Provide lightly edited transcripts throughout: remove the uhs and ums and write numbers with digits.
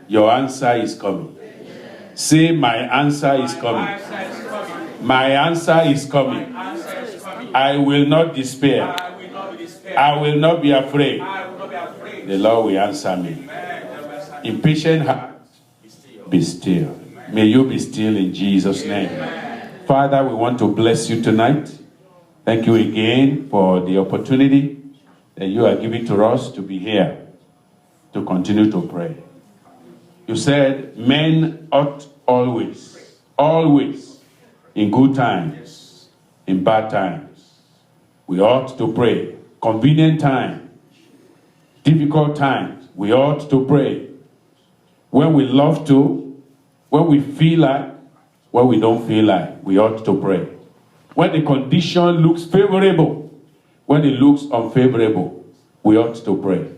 Your answer is coming. Say, my answer is coming. My answer is coming. I will not despair. I will not be afraid. The Lord will answer me. Impatient heart, be still. May you be still in Jesus' name. Father, we want to bless you tonight. Thank you again for the opportunity that you are giving to us to be here, to continue to pray. You said men ought always, in good times, in bad times, we ought to pray. Convenient time, difficult times, we ought to pray. When we love to, when we feel like, when we don't feel like, we ought to pray. When the condition looks favorable, when it looks unfavorable, we ought to pray.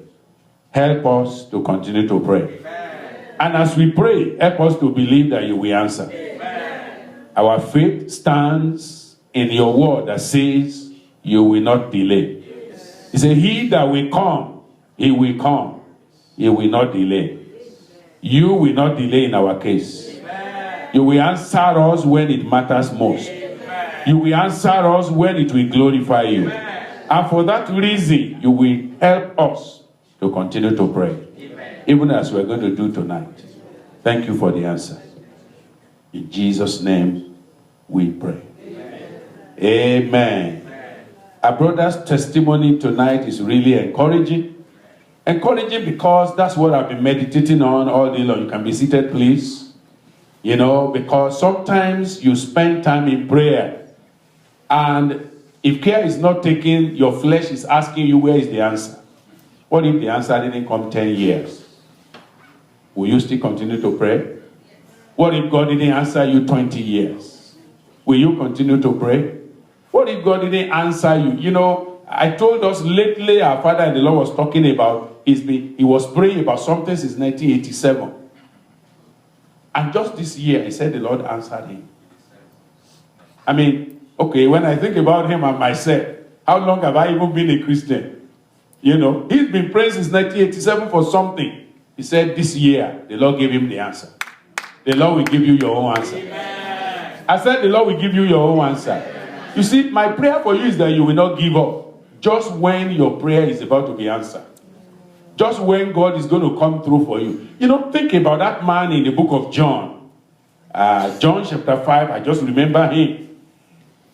Help us to continue to pray. Amen. And as we pray, help us to believe that you will answer. Amen. Our faith stands in your word that says you will not delay. Yes. He said, he that will come, he will come. He will not delay. You will not delay in our case. Amen. You will answer us when it matters most. Amen. You will answer us when it will glorify you. Amen. And for that reason, you will help us to continue to pray. Amen. Even as we're going to do tonight. Thank you for the answer. In Jesus' name, we pray. Amen. Amen. Our brother's testimony tonight is really encouraging. Encouraging because that's what I've been meditating on all day long. You can be seated, please. You know, because sometimes you spend time in prayer, and if care is not taken, your flesh is asking you, where is the answer? What if the answer didn't come 10 years? Will you still continue to pray? What if God didn't answer you 20 years? Will you continue to pray? What if God didn't answer you? You know, I told us lately, our father in the Lord was talking about, he was praying about something since 1987. And just this year, he said the Lord answered him. I mean, okay, when I think about him and myself, how long have I even been a Christian? You know, he's been praying since 1987 for something. He said this year, the Lord gave him the answer. The Lord will give you your own answer. Amen. I said the Lord will give you your own answer. Amen. You see, my prayer for you is that you will not give up just when your prayer is about to be answered. Just when God is going to come through for you. You know, think about that man in the book of John. John chapter 5, I just remember him.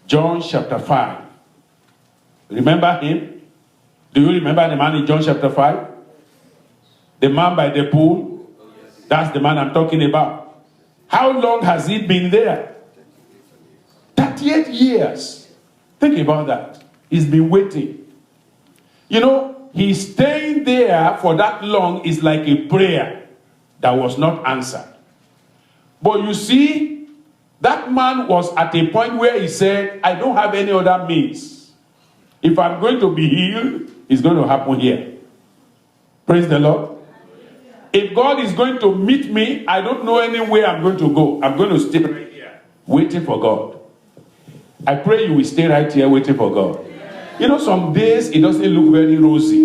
John chapter 5. Remember him? Do you remember the man in John chapter 5? The man by the pool? That's the man I'm talking about. How long has he been there? 38 years. Think about that. He's been waiting. You know, he's staying there for that long is like a prayer that was not answered. But you see, that man was at a point where he said, I don't have any other means. If I'm going to be healed, it's going to happen here. Praise the Lord. If God is going to meet me, I don't know anywhere I'm going to go. I'm going to stay right here, waiting for God. I pray you will stay right here waiting for God. You know, some days it doesn't look very rosy.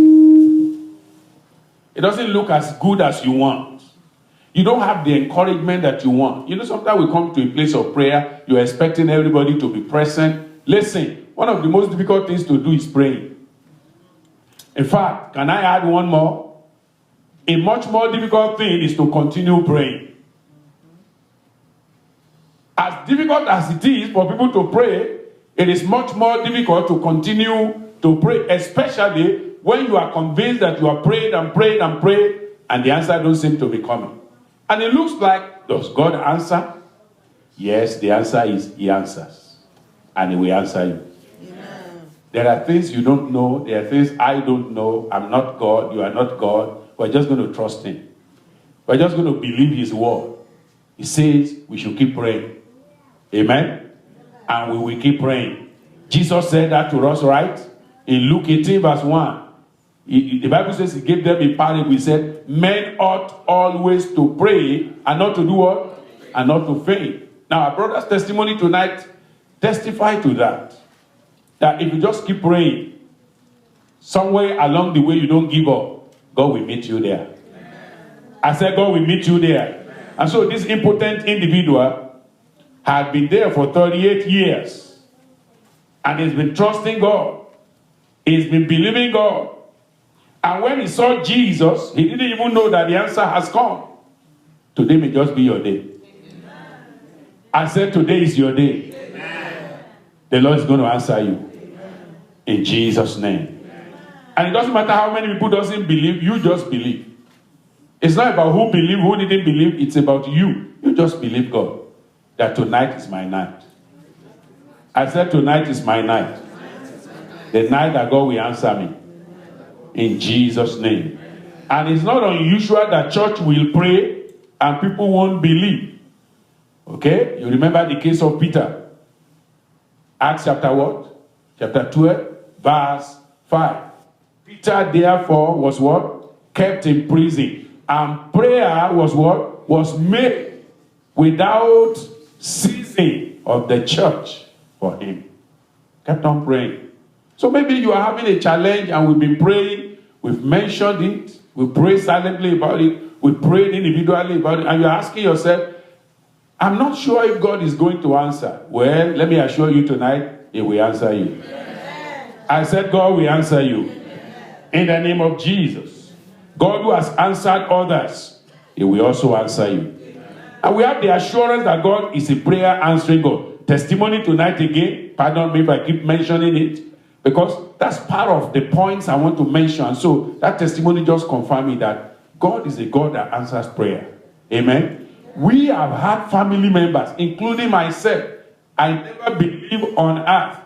It doesn't look as good as you want. You don't have the encouragement that you want. You know, sometimes we come to a place of prayer, you're expecting everybody to be present. Listen, one of the most difficult things to do is praying. In fact, can I add one more? A much more difficult thing is to continue praying. As difficult as it is for people to pray, it is much more difficult to continue to pray, especially when you are convinced that you are prayed and prayed and prayed, and the answer don't seem to be coming. And it looks like, does God answer? Yes, the answer is he answers. And he will answer you. Amen. There are things you don't know. There are things I don't know. I'm not God. You are not God. We're just going to trust him. We're just going to believe his word. He says we should keep praying. Amen? And we will keep praying. Jesus said that to us, right? In Luke 18 verse 1. The Bible says he gave them a parable. He said, men ought always to pray and not to do what? And not to faint. Now, our brother's testimony tonight testify to that. That if you just keep praying, somewhere along the way you don't give up, God will meet you there. I said, God will meet you there. And so this impotent individual had been there for 38 years. And he's been trusting God. He's been believing God. And when he saw Jesus, he didn't even know that the answer has come. Today may just be your day. I said, today is your day. The Lord is going to answer you. In Jesus' name. And it doesn't matter how many people doesn't believe, you just believe. It's not about who believe, who didn't believe. It's about you. You just believe God. That tonight is my night. I said tonight is my night. The night that God will answer me. In Jesus' name. And it's not unusual that church will pray and people won't believe. Okay? You remember the case of Peter. Acts chapter what? Chapter 12, verse 5. Peter therefore was what? Kept in prison. And prayer was what? Was made without ceasing of the church for him. Kept on praying. So maybe you are having a challenge and we've been praying. We've mentioned it. We prayed silently about it. We prayed individually about it. And you're asking yourself, I'm not sure if God is going to answer. Well, let me assure you tonight, He will answer you. Amen. I said God will answer you. Amen. In the name of Jesus. God who has answered others, He will also answer you. Amen. And we have the assurance that God is a prayer answering God. Testimony tonight again. Pardon me if I keep mentioning it. Because that's part of the points I want to mention. So that testimony just confirmed me that God is a God that answers prayer. Amen. We have had family members, including myself. I never believe on earth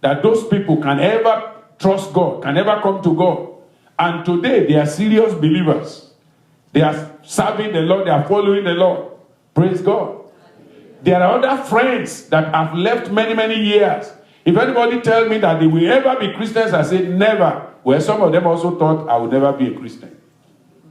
that those people can ever trust God, can ever come to God. And today they are serious believers. They are serving the Lord, they are following the Lord. Praise God. There are other friends that have left many, many years. If anybody tell me that they will ever be Christians, I say never. Well, some of them also thought I would never be a Christian.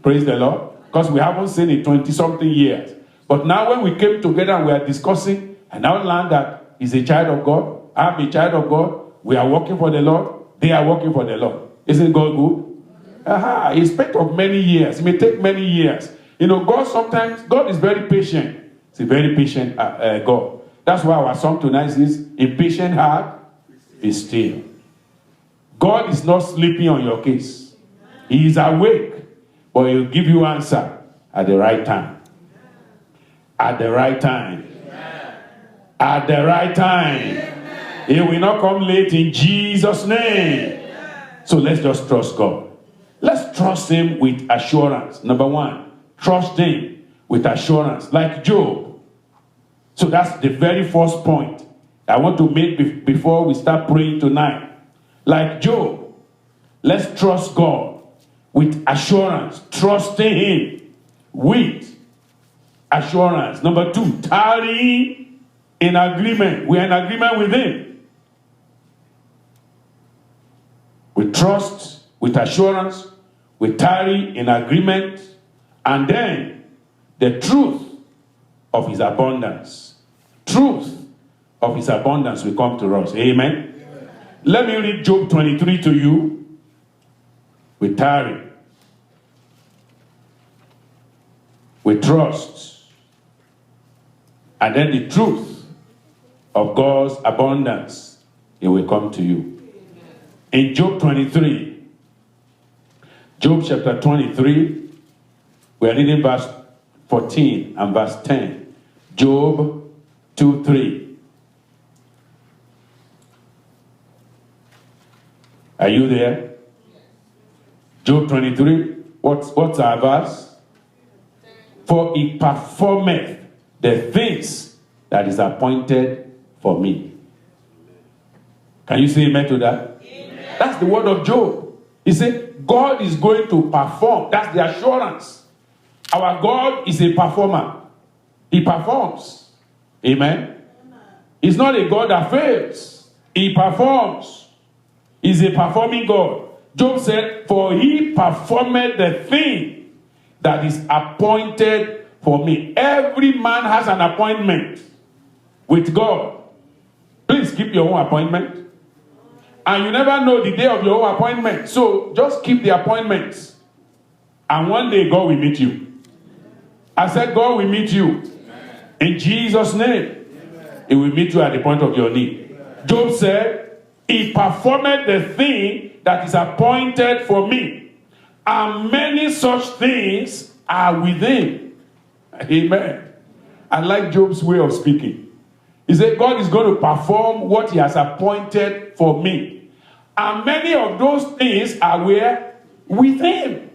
Praise the Lord. Because we haven't seen it 20-something years. But now when we came together and we are discussing, I now learned that he's a child of God. I'm a child of God. We are working for the Lord. They are working for the Lord. Isn't God good? He spent of many years. It may take many years. You know, God is very patient. He's a very patient God. That's why our song tonight is, impatient heart, be still. God is not sleeping on your case. He is awake, but He'll give you answer at the right time. At the right time. Amen. At the right time. Amen. He will not come late in Jesus' name. Amen. So let's just trust God. Let's trust Him with assurance. Number one, trust Him with assurance, like Job. So that's the very first point I want to make before we start praying tonight. Like Job, let's trust God with assurance, trusting Him with assurance. Number two, tarry in agreement. We are in agreement with Him. We trust with assurance. We tarry in agreement. And then the truth of His abundance. Truth of His abundance will come to us. Amen. Amen. Let me read Job 23 to you. We tarry. We trust. And then the truth of God's abundance, it will come to you. In Job 23, Job chapter 23, we are reading verse 14 and verse 10. Job 2:3. Are you there? Job 23. What's our verse? For He performeth the things that is appointed for me. Can you say amen to that? Amen. That's the word of Job. He said, God is going to perform. That's the assurance. Our God is a performer. He performs. Amen. He's not a God that fails. He performs. He's a performing God. Job said, for He performed the thing that is appointed for me. Every man has an appointment with God. Please keep your own appointment. And you never know the day of your own appointment. So just keep the appointments. And one day God will meet you. I said, God will meet you. In Jesus' name. He will meet you at the point of your need. Job said, he performed the thing that is appointed for me. And many such things are within. Amen. I like Job's way of speaking. He said, God is going to perform what he has appointed for me. And many of those things are where? With him.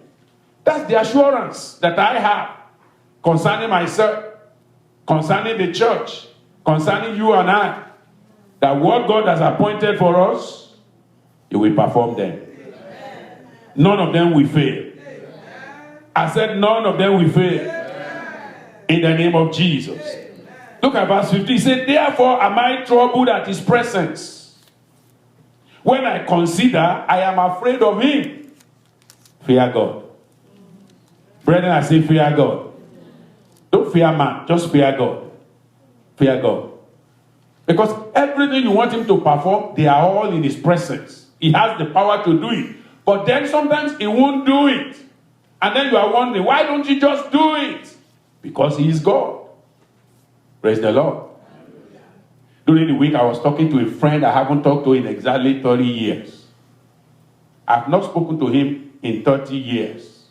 That's the assurance that I have concerning myself, concerning the church, concerning you and I, that what God has appointed for us, he will perform them. None of them will fail. I said none of them will fail. In the name of Jesus. Look at verse 50. He said, therefore am I troubled at his presence. When I consider, I am afraid of him. Fear God. Brethren, I say fear God. Don't fear man, just fear God. Fear God. Because everything you want him to perform, they are all in his presence. He has the power to do it. But then sometimes he won't do it. And then you are wondering, why don't you just do it? Because he is God. Praise the Lord. During the week, I was talking to a friend I haven't talked to in exactly 30 years. I've not spoken to him in 30 years.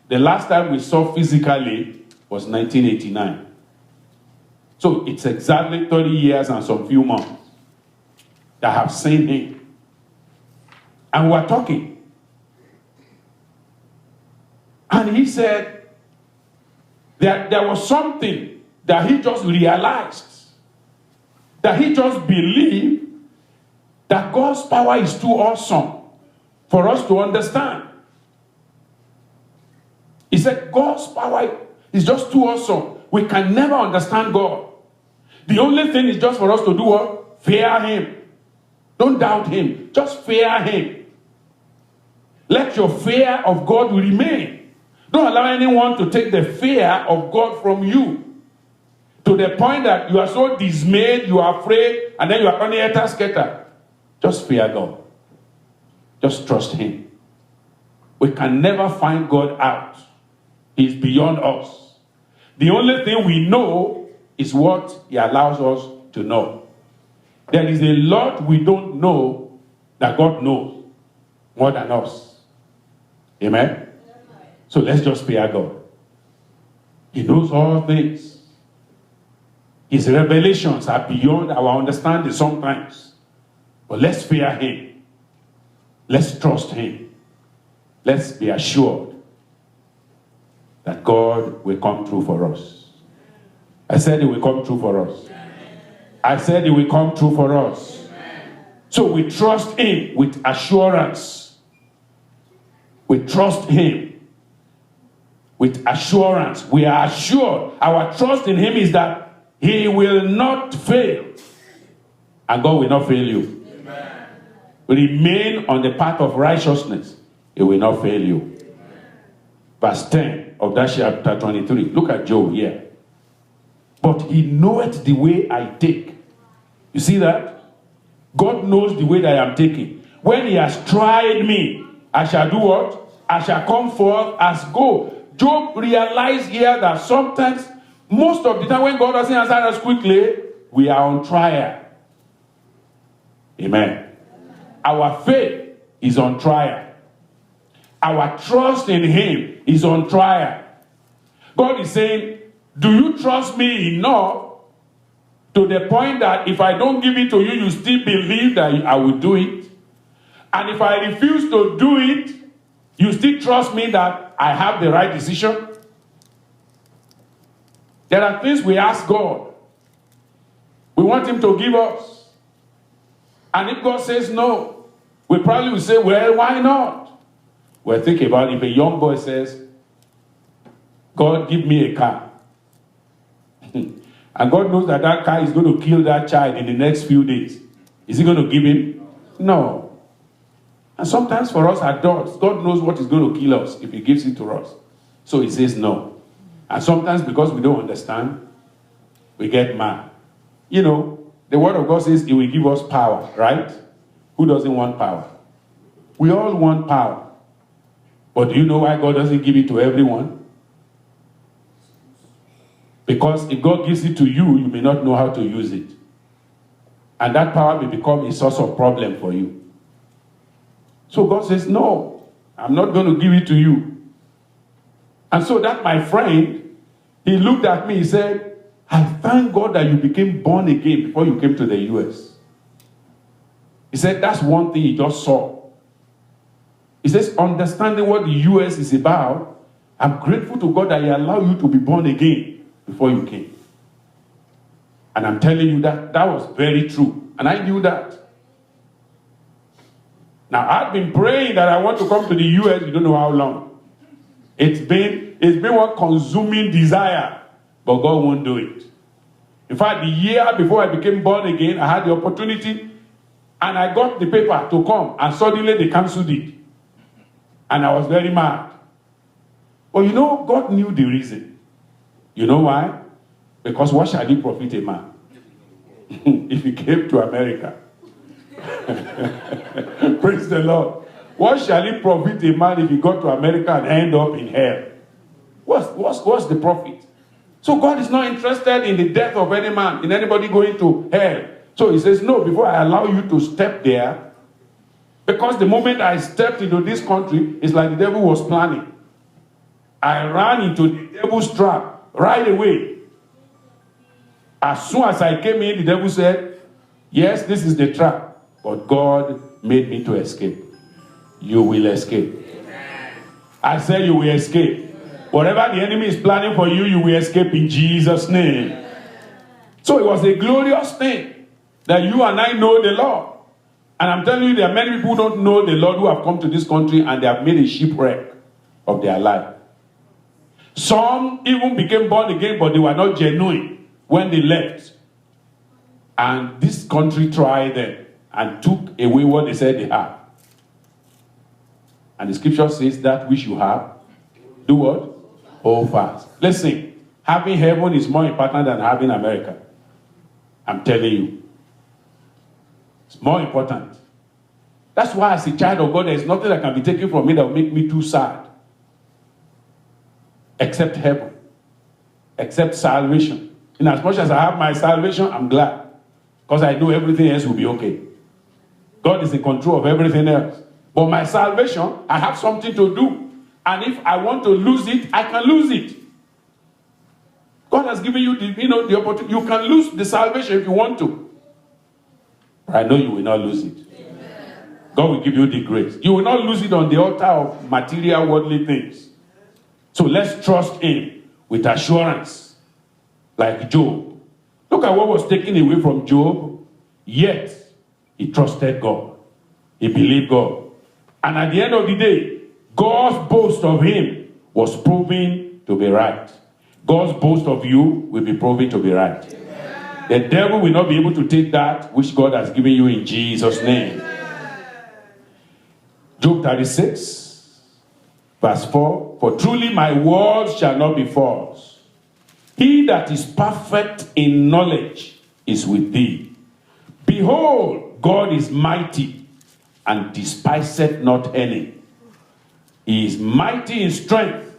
The last time we saw physically was 1989. So it's exactly 30 years and some few months that I have seen him. And we were talking. And he said that there was something that he just realized. That he just believed that God's power is too awesome for us to understand. He said God's power is just too awesome. We can never understand God. The only thing is just for us to do what? Fear him. Don't doubt him. Just fear him. Let your fear of God remain. Don't allow anyone to take the fear of God from you. To the point that you are so dismayed, you are afraid, and then you are only a scatter. Just fear God. Just trust him. We can never find God out. He's beyond us. The only thing we know is what he allows us to know. There is a lot we don't know that God knows more than us. Amen? So let's just fear God. He knows all things. His revelations are beyond our understanding sometimes. But let's fear him. Let's trust him. Let's be assured that God will come through for us. I said he will come through for us. I said he will come through for us. So we trust him with assurance. We trust him with assurance. We are assured. Our trust in him is that he will not fail. And God will not fail you. Amen. Remain on the path of righteousness. He will not fail you. Amen. Verse 10 of that chapter 23. Look at Job here. But he knoweth the way I take. You see that? God knows the way that I am taking. When he has tried me, I shall do what? I shall come forth as gold. Job realized here that sometimes, most of the time when God doesn't answer us quickly, we are on trial. Amen. Our faith is on trial. Our trust in him is on trial. God is saying, do you trust me enough to the point that if I don't give it to you, you still believe that I will do it? And if I refuse to do it, you still trust me that I have the right decision? There are things we ask God. We want him to give us. And if God says no, we probably will say, well, why not? Well, think about it. If a young boy says, God, give me a car. And God knows that that car is going to kill that child in the next few days. Is he going to give him? No. And sometimes for us adults, God knows what is going to kill us if he gives it to us. So he says no. And sometimes because we don't understand, we get mad. You know, the word of God says he will give us power, right? Who doesn't want power? We all want power. But do you know why God doesn't give it to everyone? Because if God gives it to you, you may not know how to use it. And that power may become a source of problem for you. So God says, no, I'm not going to give it to you. And so that my friend, he looked at me, he said, I thank God that you became born again before you came to the US. He said, that's one thing he just saw. He says, understanding what the US is about, I'm grateful to God that he allowed you to be born again before you came. And I'm telling you that was very true. And I knew that. Now, I've been praying that I want to come to the US, you don't know how long. It's been one consuming desire, but God won't do it. In fact, the year before I became born again, I had the opportunity, and I got the paper to come, and suddenly they canceled it. And I was very mad. But you know, God knew the reason. You know why? Because what shall it profit a man if he came to America? Praise the Lord. What shall it profit a man if he got to America and end up in hell? What's the profit? So God is not interested in the death of any man, in anybody going to hell. So he says, no, before I allow you to step there, because the moment I stepped into this country, it's like the devil was planning. I ran into the devil's trap right away. As soon as I came in, the devil said, yes, this is the trap, but God made me to escape. You will escape. Amen. I said you will escape. Amen. Whatever the enemy is planning for you, you will escape in Jesus' name. Amen. So it was a glorious thing that you and I know the Lord. And I'm telling you, there are many people who don't know the Lord who have come to this country and they have made a shipwreck of their life. Some even became born again, but they were not genuine when they left. And this country tried them and took away what they said they had. And the scripture says that which you have, do what? Hold fast. Listen, having heaven is more important than having America. I'm telling you. It's more important. That's why as a child of God, there's nothing that can be taken from me that will make me too sad. Except heaven. Except salvation. In as much as I have my salvation, I'm glad. Because I know everything else will be okay. God is in control of everything else. But my salvation, I have something to do. And if I want to lose it, I can lose it. God has given you the opportunity. You can lose the salvation if you want to. But I know you will not lose it. Amen. God will give you the grace. You will not lose it on the altar of material worldly things. So let's trust him with assurance. Like Job. Look at what was taken away from Job. Yet, he trusted God. He believed God. And at the end of the day, God's boast of him was proven to be right. God's boast of you will be proven to be right. Amen. The devil will not be able to take that which God has given you in Jesus' name. Amen. Job 36, verse 4. For truly my words shall not be false. He that is perfect in knowledge is with thee. Behold, God is mighty and despiseth not any. He is mighty in strength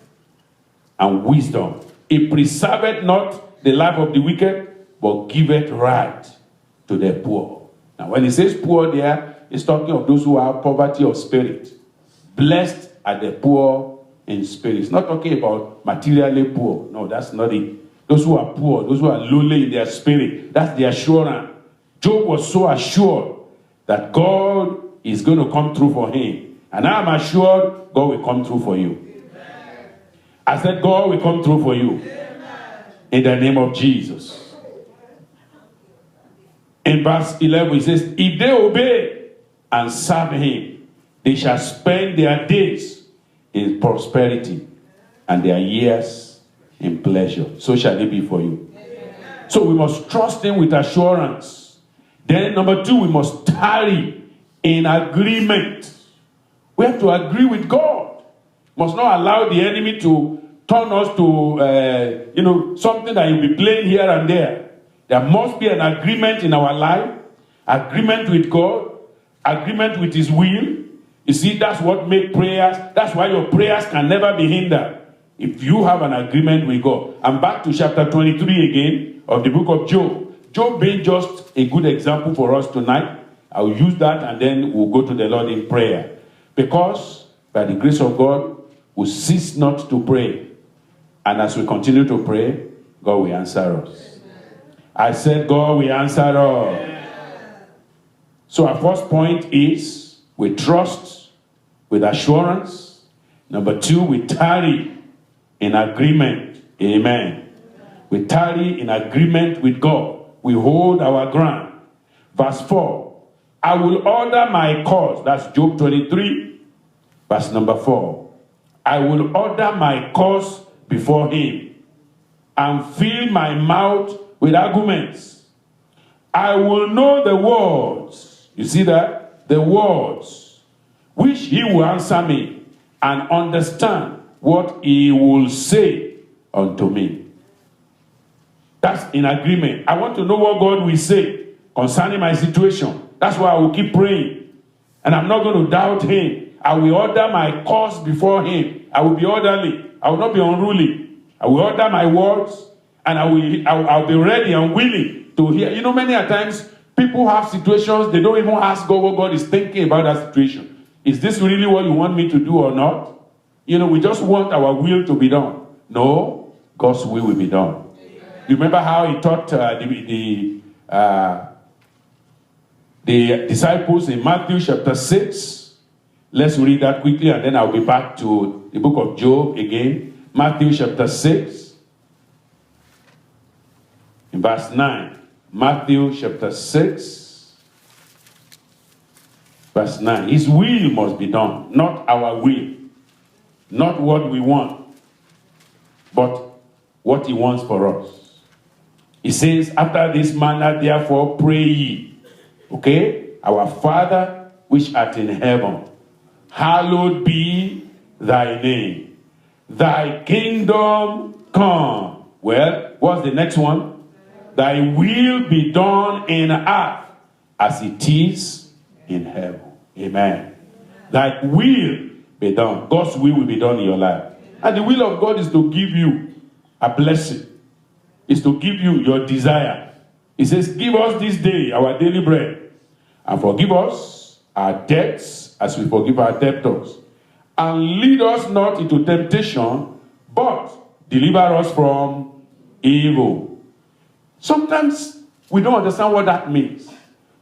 and wisdom. He preserveth not the life of the wicked, but giveth right to the poor. Now, when he says poor there, he's talking of those who have poverty of spirit. Blessed are the poor in spirit. It's not talking about materially poor. No, that's not it. Those who are poor, those who are lowly in their spirit, that's the assurance. Job was so assured that God is going to come through for him. And I'm assured God will come through for you. Amen. I said God will come through for you. Amen. In the name of Jesus. In verse 11 it says, if they obey and serve him, they shall spend their days in prosperity and their years in pleasure. So shall it be for you. Amen. So we must trust him with assurance. Then number 2, we must tarry in agreement. We have to agree with God. Must not allow the enemy to turn us to, something that will be playing here and there. There must be an agreement in our life, agreement with God, agreement with his will. You see, that's what makes prayers. That's why your prayers can never be hindered. If you have an agreement with God. And back to chapter 23 again of the book of Job. Job being just a good example for us tonight. I'll use that and then we'll go to the Lord in prayer. Because by the grace of God, we cease not to pray. And as we continue to pray, God will answer us. I said, God will answer us. So our first point is, we trust with assurance. Number 2, we tarry in agreement. Amen. We tarry in agreement with God. We hold our ground. Verse 4, I will order my cause. That's Job 23, verse number 4. I will order my cause before him and fill my mouth with arguments. I will know the words. You see that? The words which he will answer me and understand what he will say unto me. That's in agreement. I want to know what God will say concerning my situation. That's why I will keep praying. And I'm not going to doubt him. I will order my cause before him. I will be orderly. I will not be unruly. I will order my words, and I'll be ready and willing to hear. You know, many a times people have situations, they don't even ask God what God is thinking about that situation. Is this really what you want me to do or not? You know, we just want our will to be done. No, God's will be done. You remember how he taught the disciples in Matthew chapter 6? Let's read that quickly and then I'll be back to the book of Job again. Matthew chapter 6, in verse 9. Matthew chapter 6, verse 9. His will must be done, not our will. Not what we want, but what he wants for us. He says, after this manner, therefore, pray ye. Okay? Our Father, which art in heaven, hallowed be thy name. Thy kingdom come. Well, what's the next one? Thy will be done in earth as it is in heaven. Amen. Thy will be done. God's will be done in your life. And the will of God is to give you a blessing. Is to give you your desire. He says, give us this day our daily bread. And forgive us our debts as we forgive our debtors. And lead us not into temptation, but deliver us from evil. Sometimes we don't understand what that means.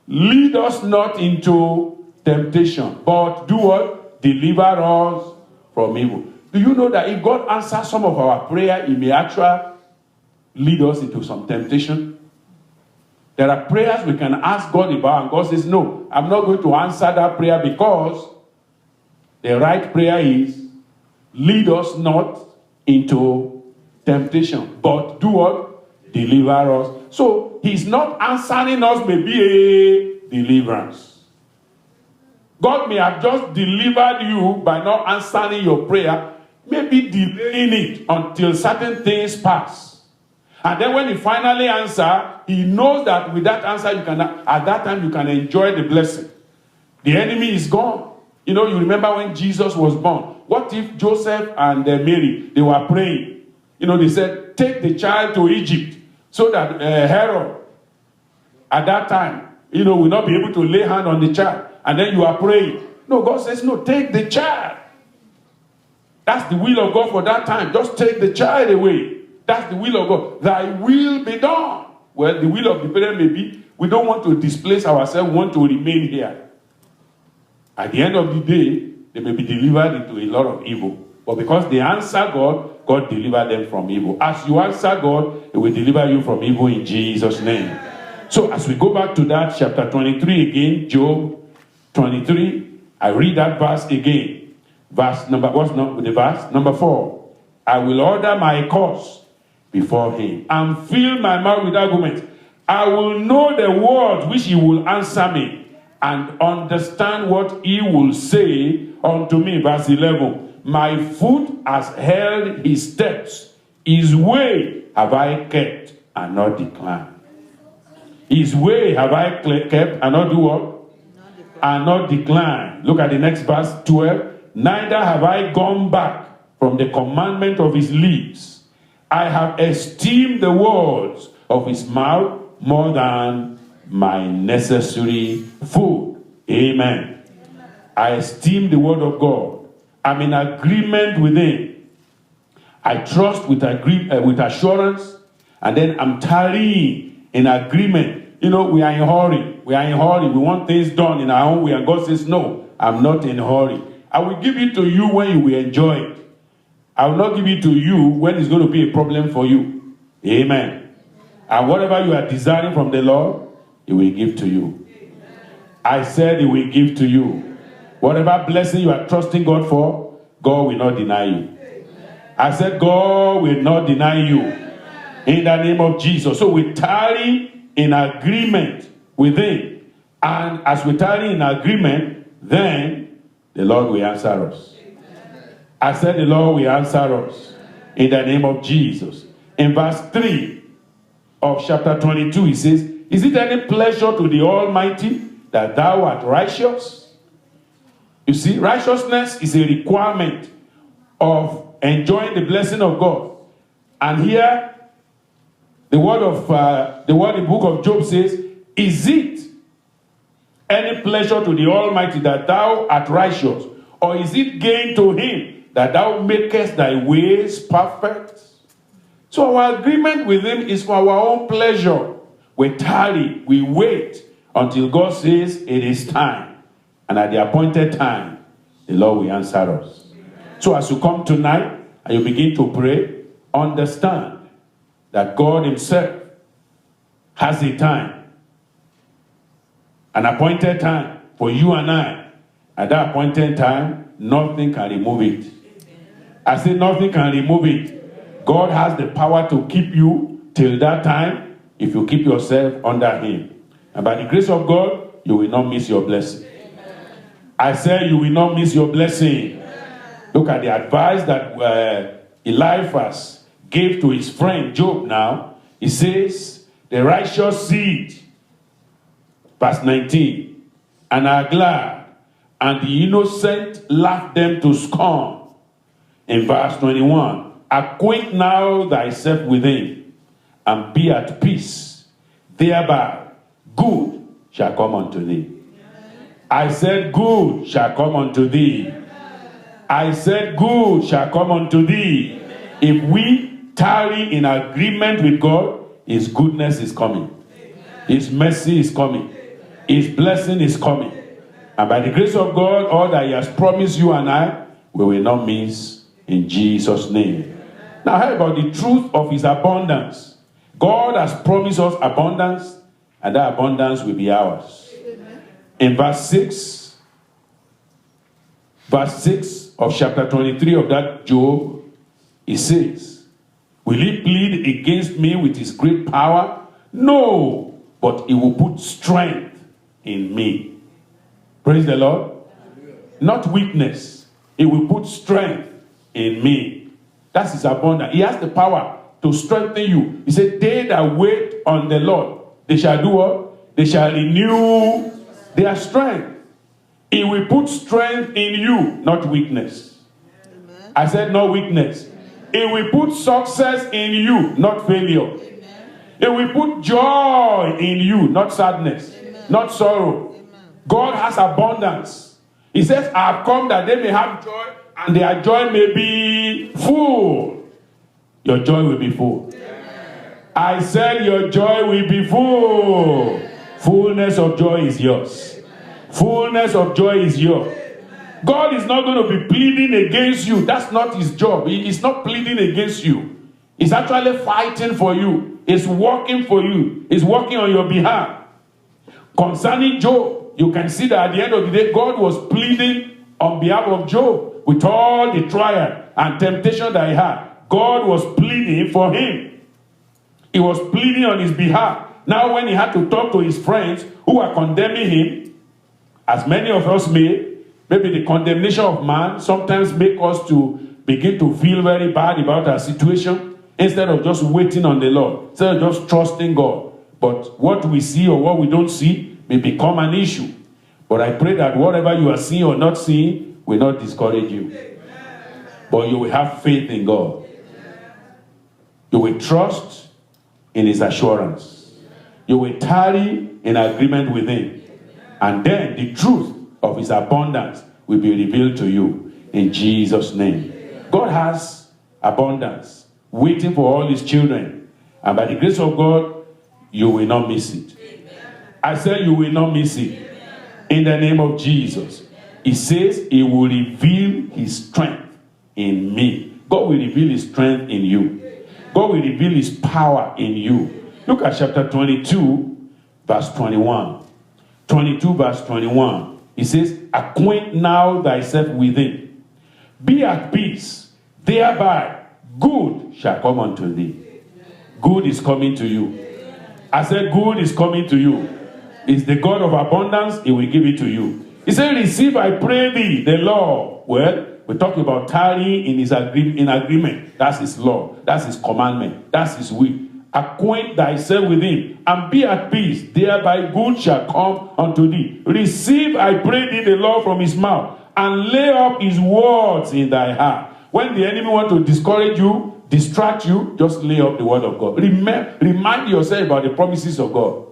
Lead us not into temptation, but do what? Deliver us from evil. Do you know that if God answers some of our prayer, he may actually lead us into some temptation? There are prayers we can ask God about, and God says, no, I'm not going to answer that prayer, because the right prayer is, lead us not into temptation, but do what? Deliver us. So he's not answering us maybe a deliverance. God may have just delivered you by not answering your prayer, maybe delaying it until certain things pass. And then when he finally answers, he knows that with that answer, at that time you can enjoy the blessing. The enemy is gone. You know, you remember when Jesus was born. What if Joseph and Mary, they were praying? You know, they said, take the child to Egypt so that Herod, at that time, you know, will not be able to lay hand on the child. And then you are praying. No, God says, no, take the child. That's the will of God for that time. Just take the child away. That's the will of God. Thy will be done. Well, the will of the parent may be, we don't want to displace ourselves, we want to remain here. At the end of the day, they may be delivered into a lot of evil. But because they answer God, God deliver them from evil. As you answer God, He will deliver you from evil in Jesus' name. So as we go back to that chapter 23 again, Job 23, I read that verse again. Verse number, what's the verse? Number 4. I will order my cause before him and fill my mouth with arguments. I will know the word which he will answer me, and understand what he will say unto me. Verse 11. My foot has held his steps. His way have I kept and not declined. His way have I kept and not do what? And not declined. Look at the next verse, 12. Neither have I gone back from the commandment of his lips. I have esteemed the words of his mouth more than my necessary food. Amen. I esteem the word of God. I'm in agreement with him. I trust with assurance, and then I'm tarrying in agreement. You know, we are in a hurry. We want things done in our own way, and God says, no, I'm not in a hurry. I will give it to you when you will enjoy it. I will not give it to you when it's going to be a problem for you. Amen. And whatever you are desiring from the Lord, he will give to you. I said he will give to you. Whatever blessing you are trusting God for, God will not deny you. I said God will not deny you. In the name of Jesus. So we tarry in agreement with him. And as we tarry in agreement, then the Lord will answer us. I said the Lord will answer us in the name of Jesus. In verse 3 of chapter 22, he says, is it any pleasure to the Almighty that thou art righteous? You see, righteousness is a requirement of enjoying the blessing of God. And here, the book of Job says, is it any pleasure to the Almighty that thou art righteous? Or is it gain to him that thou makest thy ways perfect? So our agreement with him is for our own pleasure. We tarry, we wait until God says it is time. And at the appointed time, the Lord will answer us. So as you come tonight and you begin to pray, understand that God himself has a time, an appointed time for you and I. At that appointed time, nothing can remove it. I say nothing can remove it. God has the power to keep you till that time if you keep yourself under him. And by the grace of God, you will not miss your blessing. I say you will not miss your blessing. Look at the advice that Eliphaz gave to his friend Job now. He says, the righteous seed, verse 19, and are glad, and the innocent laugh them to scorn. In verse 21, acquaint now thyself with him, and be at peace. Thereby good shall come unto thee. I said good shall come unto thee. I said good shall come unto thee. If we tarry in agreement with God, his goodness is coming. His mercy is coming. His blessing is coming. And by the grace of God, all that he has promised you and I, we will not miss in Jesus' name. Now, how about the truth of his abundance? God has promised us abundance, and that abundance will be ours. In verse 6 of chapter 23 of that Job, he says, will he plead against me with his great power? No, but he will put strength in me. Praise the Lord. Not weakness. He will put strength in me. That's his abundance. He has the power to strengthen you. He said, they that wait on the Lord, they shall do what? They shall renew their strength. He will put strength in you, not weakness. Amen. I said not weakness. He will put success in you, not failure. Amen. He will put joy in you, not sadness. Amen. Not sorrow. Amen. God has abundance. He says, I have come that they may have joy, and their joy may be full. Your joy will be full. Amen. I said your joy will be full. Amen. Fullness of joy is yours. Amen. Fullness of joy is yours. Amen. God is not going to be pleading against you. That's not his job. He is not pleading against you. He's actually fighting for you. He's working for you. He's working on your behalf. Concerning Job, you can see that at the end of the day, God was pleading on behalf of Job. With all the trial and temptation that he had, God was pleading for him. He was pleading on his behalf. Now when he had to talk to his friends who were condemning him, as many of us may, maybe the condemnation of man sometimes make us to begin to feel very bad about our situation instead of just waiting on the Lord, instead of just trusting God. But what we see or what we don't see may become an issue. But I pray that whatever you are seeing or not seeing will not discourage you. But you will have faith in God. You will trust in his assurance. You will tarry in agreement with him. And then the truth of his abundance will be revealed to you in Jesus' name. God has abundance waiting for all his children. And by the grace of God, you will not miss it. I said you will not miss it. In the name of Jesus. He says he will reveal his strength in me. God will reveal his strength in you. God will reveal his power in you. Look at chapter 22, verse 21. 22, verse 21. He says, acquaint now thyself with him. Be at peace. Thereby good shall come unto thee. Good is coming to you. I said good is coming to you. It's the God of abundance. He will give it to you. He said, receive, I pray thee, the law. Well, we're talking about tarrying in agreement. That's his law. That's his commandment. That's his will. Acquaint thyself with him and be at peace. Thereby good shall come unto thee. Receive, I pray thee, the law from his mouth and lay up his words in thy heart. When the enemy want to discourage you, distract you, just lay up the word of God. Remind yourself about the promises of God.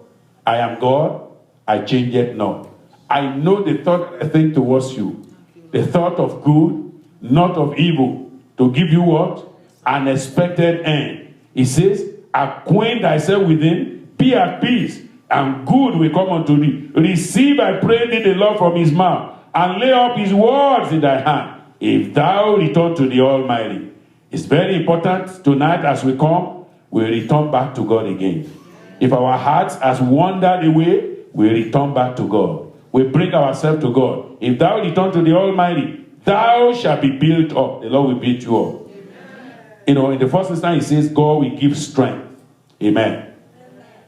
I am God, I change it not. I know the thought I think towards you. The thought of good, not of evil. To give you what? An expected end. He says, acquaint thyself with him, be at peace, and good will come unto thee. Receive, I pray thee, the law from his mouth, and lay up his words in thy hand. If thou return to the Almighty. It's very important tonight as we come, we return back to God again. If our hearts has wandered away, we return back to God. We bring ourselves to God. If thou return to the Almighty, thou shalt be built up. The Lord will build you up. You know, in the first instance, he says, God will give strength. Amen.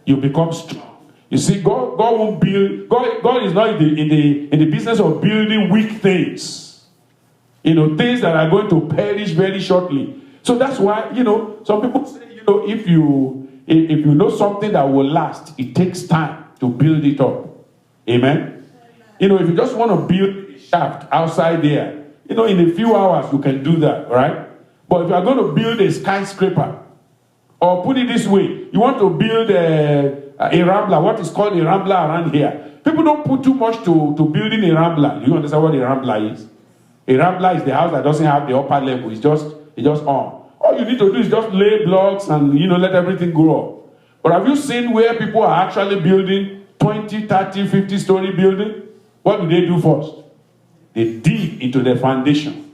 You become strong. You see, God won't build. God is not in the business of building weak things. You know, things that are going to perish very shortly. So that's why, you know, some people say, you know, if you know something that will last, it takes time to build it up. Amen. You know, if you just want to build a shaft outside there, you know, in a few hours you can do that, right? But if you are going to build a skyscraper, or put it this way, you want to build a Rambla, what is called a Rambla around here. People don't put too much to building a Rambla. You understand what a Rambla is? A Rambla is the house that doesn't have the upper level. It's just on. All you need to do is just lay blocks and, you know, let everything grow up. But have you seen where people are actually building 20, 30, 50-story building? What do first? They dig into the foundation.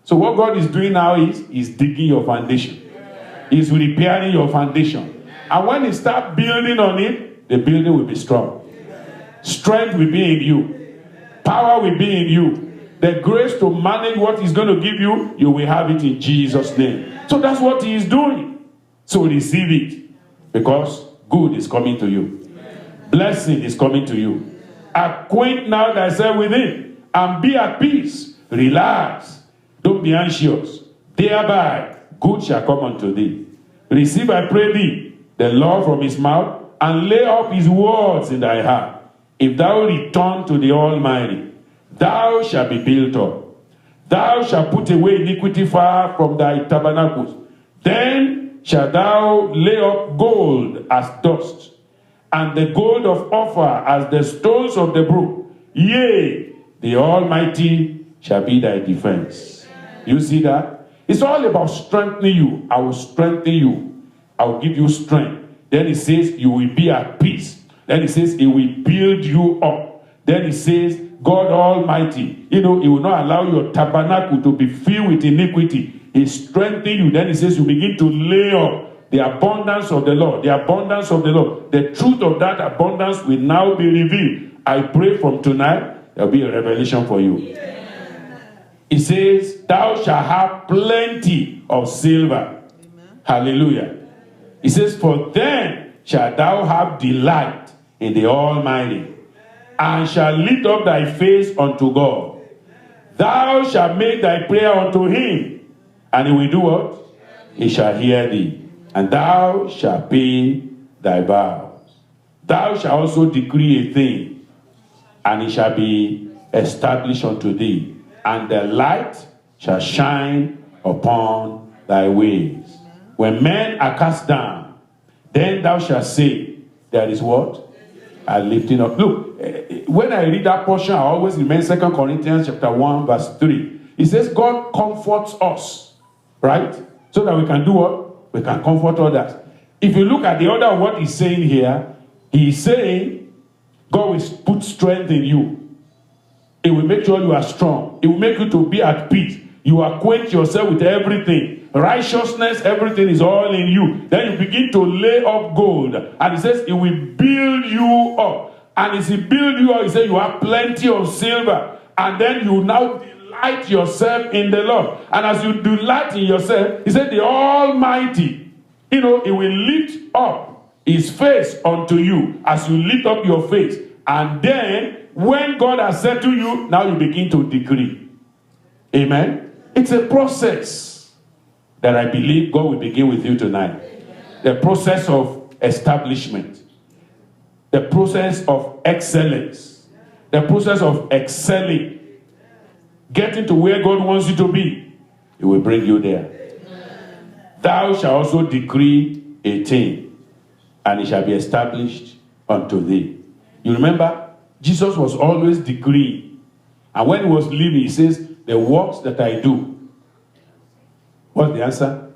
So what God is doing now is digging your foundation. He's repairing your foundation. And when he starts building on it, the building will be strong. Strength will be in you. Power will be in you. The grace to manage what he's going to give you, you will have it in Jesus' name. So that's what he is doing. So receive it. Because good is coming to you. Blessing is coming to you. Acquaint now thyself with him and be at peace. Relax. Don't be anxious. Thereby good shall come unto thee. Receive, I pray thee, the law from his mouth and lay up his words in thy heart. If thou return to the Almighty, thou shalt be built up. Thou shalt put away iniquity far from thy tabernacles. Then shalt thou lay up gold as dust, and the gold of Ophir as the stones of the brook. Yea, the Almighty shall be thy defense. You see that? It's all about strengthening you. I will strengthen you. I will give you strength. Then he says, you will be at peace. Then he says, he will build you up. Then he says, God Almighty, you know, he will not allow your tabernacle to be filled with iniquity. He strengthens you. Then he says, you begin to lay up the abundance of the Lord. The abundance of the Lord. The truth of that abundance will now be revealed. I pray from tonight, there will be a revelation for you. He says, thou shalt have plenty of silver. Amen. Hallelujah. He says, for then shalt thou have delight in the Almighty, and shalt lift up thy face unto God. Thou shalt make thy prayer unto him, and he will do what? He shall hear thee. And thou shalt pay thy vows. Thou shalt also decree a thing, and it shall be established unto thee. And the light shall shine upon thy ways. When men are cast down, then thou shalt say, there is what? A lifting up. Look, when I read that portion, I always remember 2 Corinthians chapter 1, verse 3. It says, God comforts us, right? So that we can do what? We can comfort others. If you look at the order of what he's saying here, he's saying, God will put strength in you. It will make sure you are strong. It will make you to be at peace. You acquaint yourself with everything. Righteousness, everything is all in you. Then you begin to lay up gold. And he says, it will build you up. And as he build you up, he says, you have plenty of silver. And then you now delight yourself in the Lord. And as you delight in yourself, he said, the Almighty, it will lift up his face unto you as you lift up your face. And then, when God has said to you, now you begin to decree. Amen? It's a process that I believe God will begin with you tonight. The process of establishment. The process of excellence. The process of excelling. Getting to where God wants you to be. It will bring you there. Thou shalt also decree a thing, and it shall be established unto thee. You remember, Jesus was always decreeing. And when he was leaving, he says, the works that I do. What's the answer?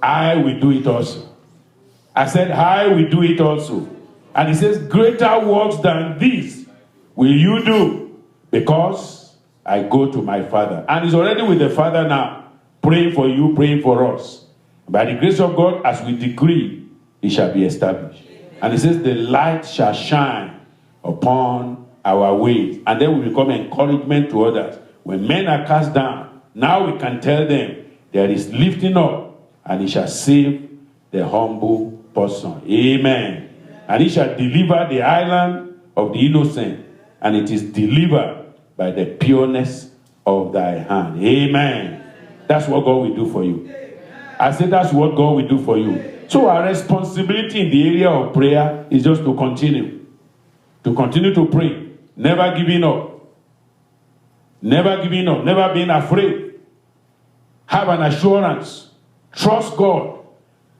I will do it also. I said, I will do it also. And he says, greater works than this will you do, because I go to my Father. And he's already with the Father now, praying for you, praying for us. By the grace of God, as we decree, it shall be established. And he says, the light shall shine upon our ways. And then we become encouragement to others. When men are cast down, now we can tell them there is lifting up, and he shall save the humble person. Amen. And he shall deliver the island of the innocent, and it is delivered by the pureness of thy hand. Amen. That's what God will do for you. I said that's what God will do for you. So our responsibility in the area of prayer is just to continue. To continue to pray. Never giving up. Never giving up. Never being afraid. Have an assurance. Trust God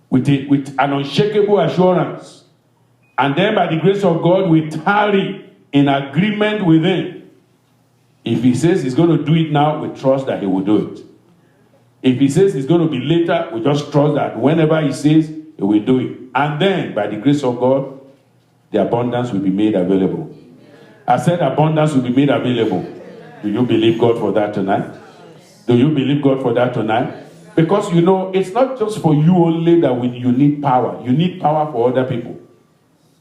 with an unshakable assurance. And then by the grace of God, we tarry in agreement with him. If he says he's going to do it now, we trust that he will do it. If he says it's going to be later, we just trust that whenever he says, he will do it. And then, by the grace of God, the abundance will be made available. I said abundance will be made available. Do you believe God for that tonight? Do you believe God for that tonight? Because, it's not just for you only that you need power. You need power for other people.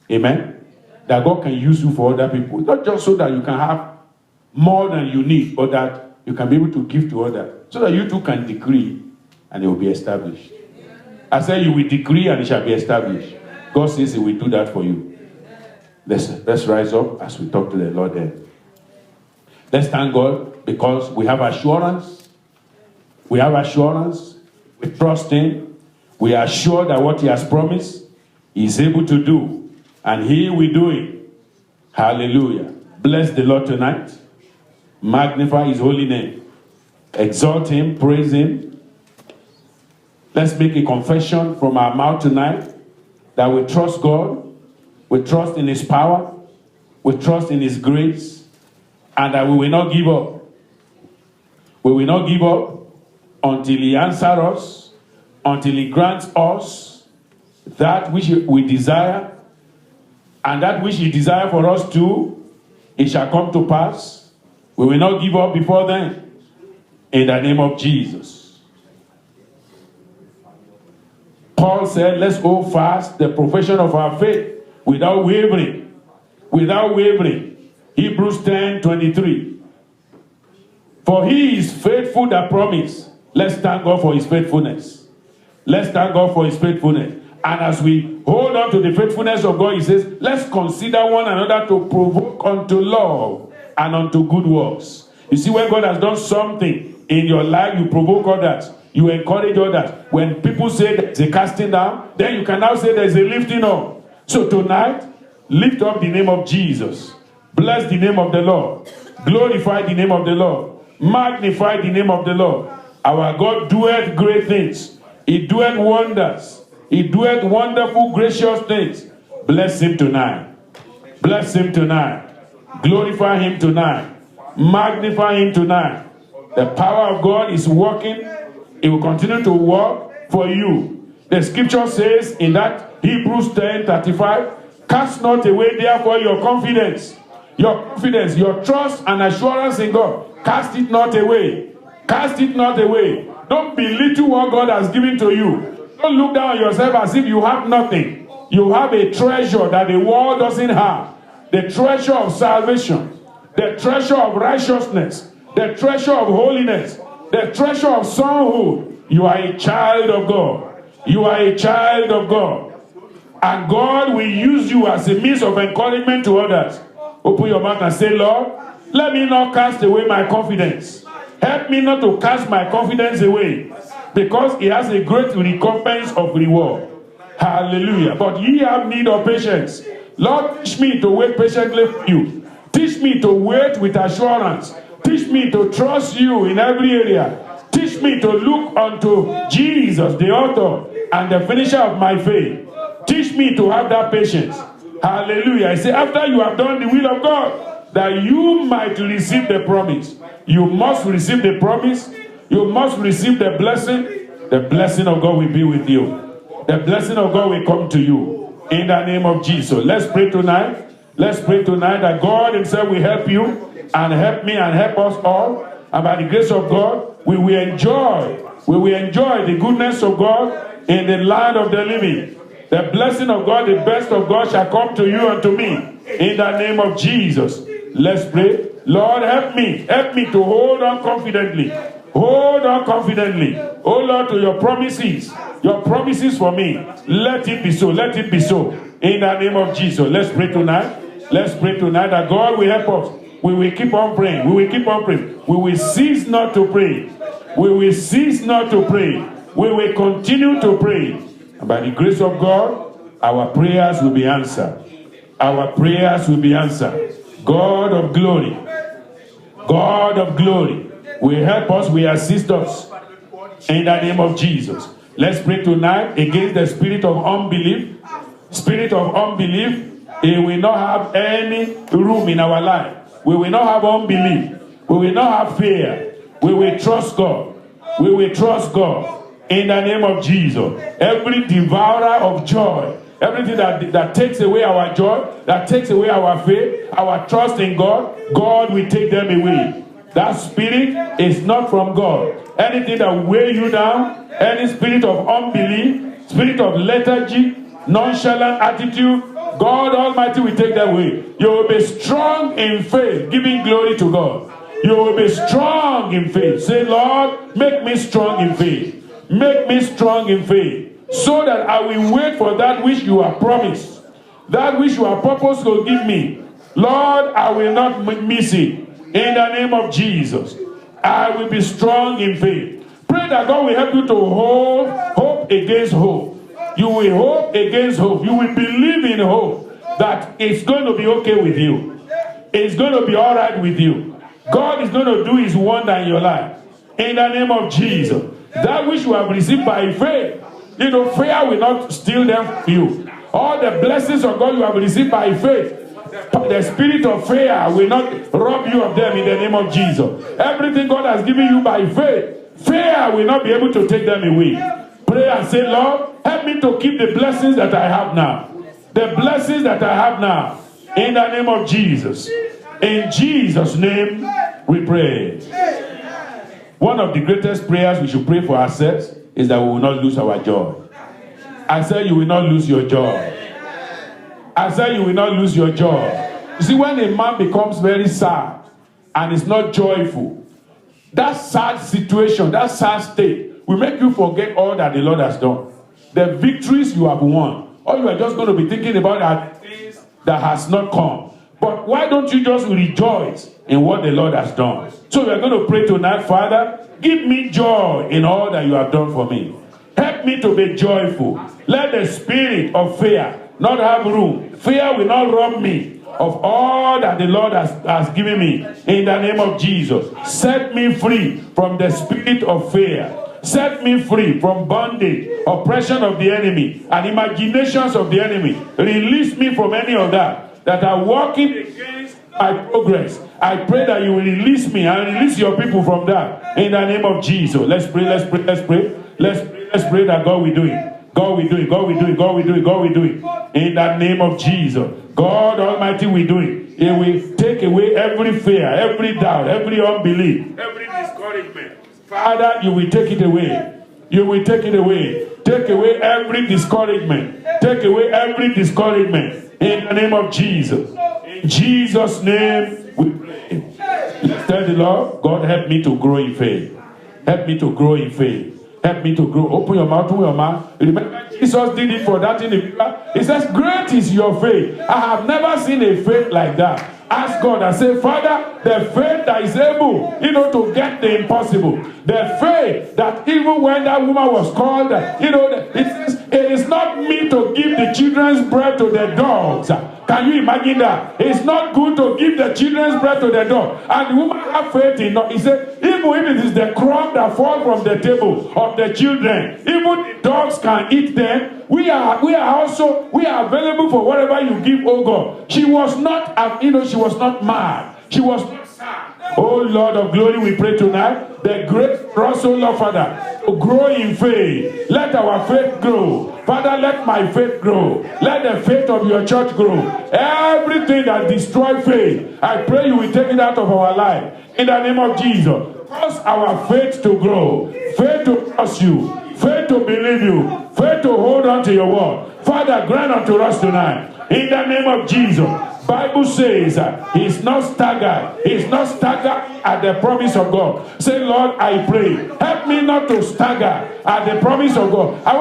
Amen? That God can use you for other people. Not just so that you can have more than you need, but that you can be able to give to others. So that you too can decree and it will be established. I said you will decree and it shall be established. God says he will do that for you. Let's rise up as we talk to the Lord then. Let's thank God because we have assurance. We have assurance. We trust him. We are sure that what he has promised, he is able to do. And he will do it. Hallelujah. Bless the Lord tonight. Magnify his holy name. Exalt him. Praise him. Let's make a confession from our mouth tonight that we trust God. We trust in his power. We trust in his grace. And that we will not give up. We will not give up until he answers us, until he grants us that which we desire, and that which he desires for us too, it shall come to pass. We will not give up before then. In the name of Jesus. Paul said, let's hold fast the profession of our faith without wavering. Without wavering. Hebrews 10:23. For he is faithful that promised. Let's thank God for his faithfulness. Let's thank God for his faithfulness. And as we hold on to the faithfulness of God, he says, let's consider one another to provoke unto love and unto good works. You see, when God has done something in your life, you provoke others. You encourage others. When people say there's a casting down, then you can now say there's a lifting up. So tonight, lift up the name of Jesus. Bless the name of the Lord. Glorify the name of the Lord. Magnify the name of the Lord. Our God doeth great things. He doeth wonders. He doeth wonderful, gracious things. Bless him tonight. Bless him tonight. Glorify him tonight. Magnify him tonight. The power of God is working. It will continue to work for you. The scripture says in that Hebrews 10:35, cast not away therefore your confidence, your trust and assurance in God. Cast it not away. Cast it not away. Don't belittle what God has given to you. Don't look down on yourself as if you have nothing. You have a treasure that the world doesn't have. The treasure of salvation, the treasure of righteousness, the treasure of holiness, the treasure of sonship. You are a child of God. You are a child of God. And God will use you as a means of encouragement to others. Open your mouth and say, Lord, let me not cast away my confidence. Help me not to cast my confidence away, because he has a great recompense of reward. Hallelujah. But ye have need of patience. Lord, teach me to wait patiently for you. Teach me to wait with assurance. Teach me to trust you in every area. Teach me to look unto Jesus, the author and the finisher of my faith. Teach me to have that patience. Hallelujah. I say, after you have done the will of God, that you might receive the promise. You must receive the promise. You must receive the blessing. The blessing of God will be with you. The blessing of God will come to you. In the name of Jesus. Let's pray tonight. Let's pray tonight that God himself will help you and help me and help us all. And by the grace of God, we will enjoy the goodness of God in the land of the living. The blessing of God, the best of God shall come to you and to me. In the name of Jesus. Let's pray. Lord, help me to hold on confidently. Hold on confidently. Oh Lord, to your promises for me. Let it be so. Let it be so. In the name of Jesus. Let's pray tonight. Let's pray tonight that God will help us. We will keep on praying. We will keep on praying. We will cease not to pray. We will cease not to pray. We will continue to pray. And by the grace of God, our prayers will be answered. Our prayers will be answered. God of glory will help us, will assist us. In the name of Jesus. Let's pray tonight against the spirit of unbelief. Spirit of unbelief, it will not have any room in our life. We will not have unbelief. We will not have fear. We will trust God. We will trust God. In the name of Jesus. Every devourer of joy, everything that takes away our joy, that takes away our faith, our trust in God, God will take them away. That spirit is not from God. Anything that weigh you down, any spirit of unbelief, spirit of lethargy, nonchalant attitude, God Almighty will take that away. You will be strong in faith, giving glory to God. You will be strong in faith. Say, Lord, make me strong in faith. Make me strong in faith, so that I will wait for that which you have promised, that which you have purposed to give me. Lord, I will not miss it. In the name of Jesus, I will be strong in faith. Pray that God will help you to hold hope against hope. You will hope against hope. You will believe in hope that it's going to be okay with you. It's going to be all right with you. God is going to do his wonder in your life. In the name of Jesus. That which you have received by faith, fear will not steal them from you. All the blessings of God you have received by faith, the spirit of fear will not rob you of them in the name of Jesus. Everything God has given you by faith, fear will not be able to take them away. Pray and say, Lord, help me to keep the blessings that I have now. The blessings that I have now. In the name of Jesus. In Jesus' name we pray. One of the greatest prayers we should pray for ourselves is that we will not lose our joy. I said you will not lose your joy. I said you will not lose your joy. You see, when a man becomes very sad and is not joyful, that sad situation, that sad state will make you forget all that the Lord has done. The victories you have won. All you are just going to be thinking about are things that has not come. But why don't you just rejoice in what the Lord has done? So we are going to pray tonight, Father, give me joy in all that you have done for me. Help me to be joyful. Let the spirit of fear not have room. Fear will not rob me of all that the Lord has given me. In the name of Jesus, set me free from the spirit of fear. Set me free from bondage, oppression of the enemy, and imaginations of the enemy. Release me from any of that are working against my progress. I pray that you will release me and release your people from that. In the name of Jesus. Let's pray. Let's pray that God will do it. God will do it. God will do it. God will do it. God will do it. In the name of Jesus. God Almighty will do it. He will take away every fear, every doubt, every unbelief, every discouragement. Father, you will take it away. You will take it away. Take away every discouragement. Take away every discouragement. In the name of Jesus. In Jesus' name we pray. Let's tell the Lord, God, help me to grow in faith. Help me to grow in faith. Help me to grow. Open your mouth, open your mouth. Remember, Jesus did it for that individual. He says, great is your faith. I have never seen a faith like that. Ask God and say, Father, the faith that is able, to get the impossible. The faith that even when that woman was called, it says, it is not me to give the children's bread to the dogs. Can you imagine that? It's not good to give the children's bread to the dog. And the woman had faith in God. He said, even if it is the crumb that falls from the table of the children, even the dogs can eat them. We are available for whatever you give, oh God. She was not, she was not mad. She was not sad. Oh Lord of glory, we pray tonight. The great cross, oh Lord Father, to grow in faith. Let our faith grow. Father, let my faith grow. Let the faith of your church grow. Everything that destroys faith, I pray you will take it out of our life. In the name of Jesus. Cause our faith to grow. Faith to trust you. Faith to believe you. Faith to hold on to your word. Father, grant unto us tonight. In the name of Jesus. Bible says he's not staggered. He's not staggered at the promise of God. Say, Lord, I pray, help me not to stagger at the promise of God. I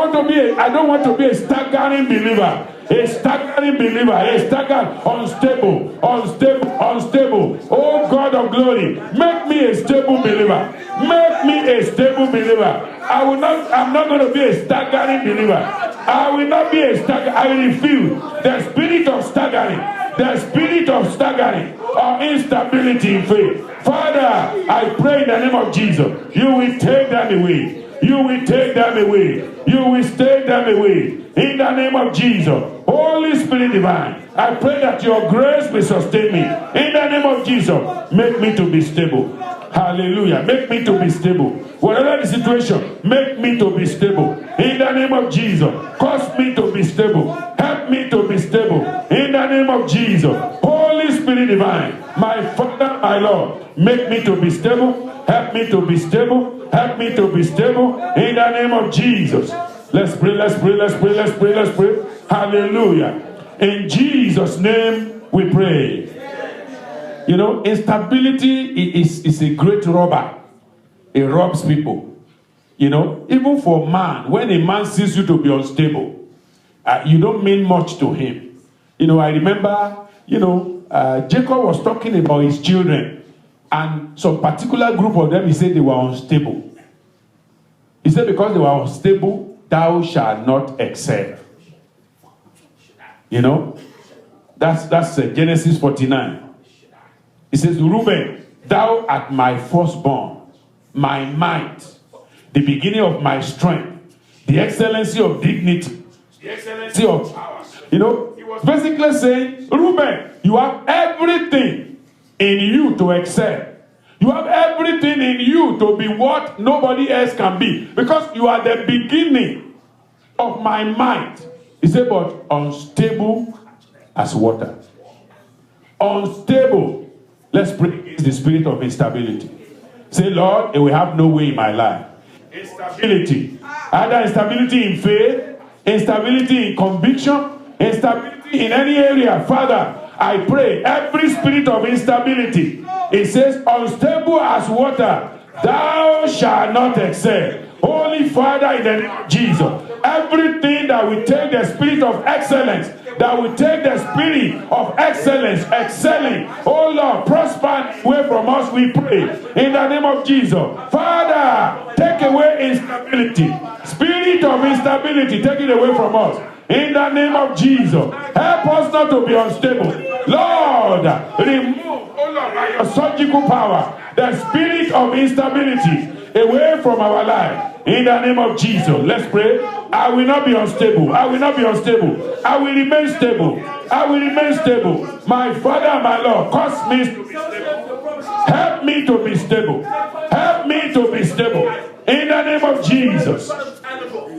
don't want to be a staggering believer. A staggering believer, a staggering, unstable. Oh God of glory, make me a stable believer. Make me a stable believer. I'm not going to be a staggering believer. I will not be a stagger. I refuse the spirit of staggering. The spirit of staggering or instability in faith. Father, I pray in the name of Jesus, you will take them away. You will take them away. You will take them away. In the name of Jesus. Holy Spirit divine, I pray that your grace will sustain me. In the name of Jesus, make me to be stable. Hallelujah. Make me to be stable. Whatever the situation, make me to be stable. In the name of Jesus, cause me to be stable. Help me to be stable. In the name of Jesus. Holy Spirit divine, my Father, my Lord, make me to be stable. Help me to be stable. Help me to be stable. In the name of Jesus. Let's pray. Hallelujah. In Jesus' name we pray. Instability is a great robber. It robs people. Even for man, when a man sees you to be unstable, you don't mean much to him. I remember, Jacob was talking about his children, and some particular group of them, he said they were unstable. He said, because they were unstable, thou shalt not excel. That's Genesis 49. He says, Reuben, thou art my firstborn, my might, the beginning of my strength, the excellency of dignity, the excellency of power. He was basically saying, Reuben, you have everything in you to excel. You have everything in you to be what nobody else can be. Because you are the beginning of my might. He said, but unstable as water. Unstable. Let's pray against the spirit of instability. Say, Lord, it will have no way in my life. Instability. Either instability in faith, instability in conviction, instability in any area. Father, I pray every spirit of instability. It says, unstable as water, thou shalt not excel. Holy Father, in the name of Jesus, everything that will take the spirit of excellence, that will take the spirit of excellence, excelling, oh Lord, prosper away from us, we pray. In the name of Jesus. Father, take away instability. Spirit of instability, take it away from us. In the name of Jesus, help us not to be unstable. Lord, remove, oh Lord, by your surgical power, the spirit of instability away from our life. In the name of Jesus, let's pray. I will not be unstable. I will not be unstable. I will remain stable. I will remain stable. My Father and my Lord, cause me to be stable. Help me to be stable. Help me to be stable. In the name of Jesus,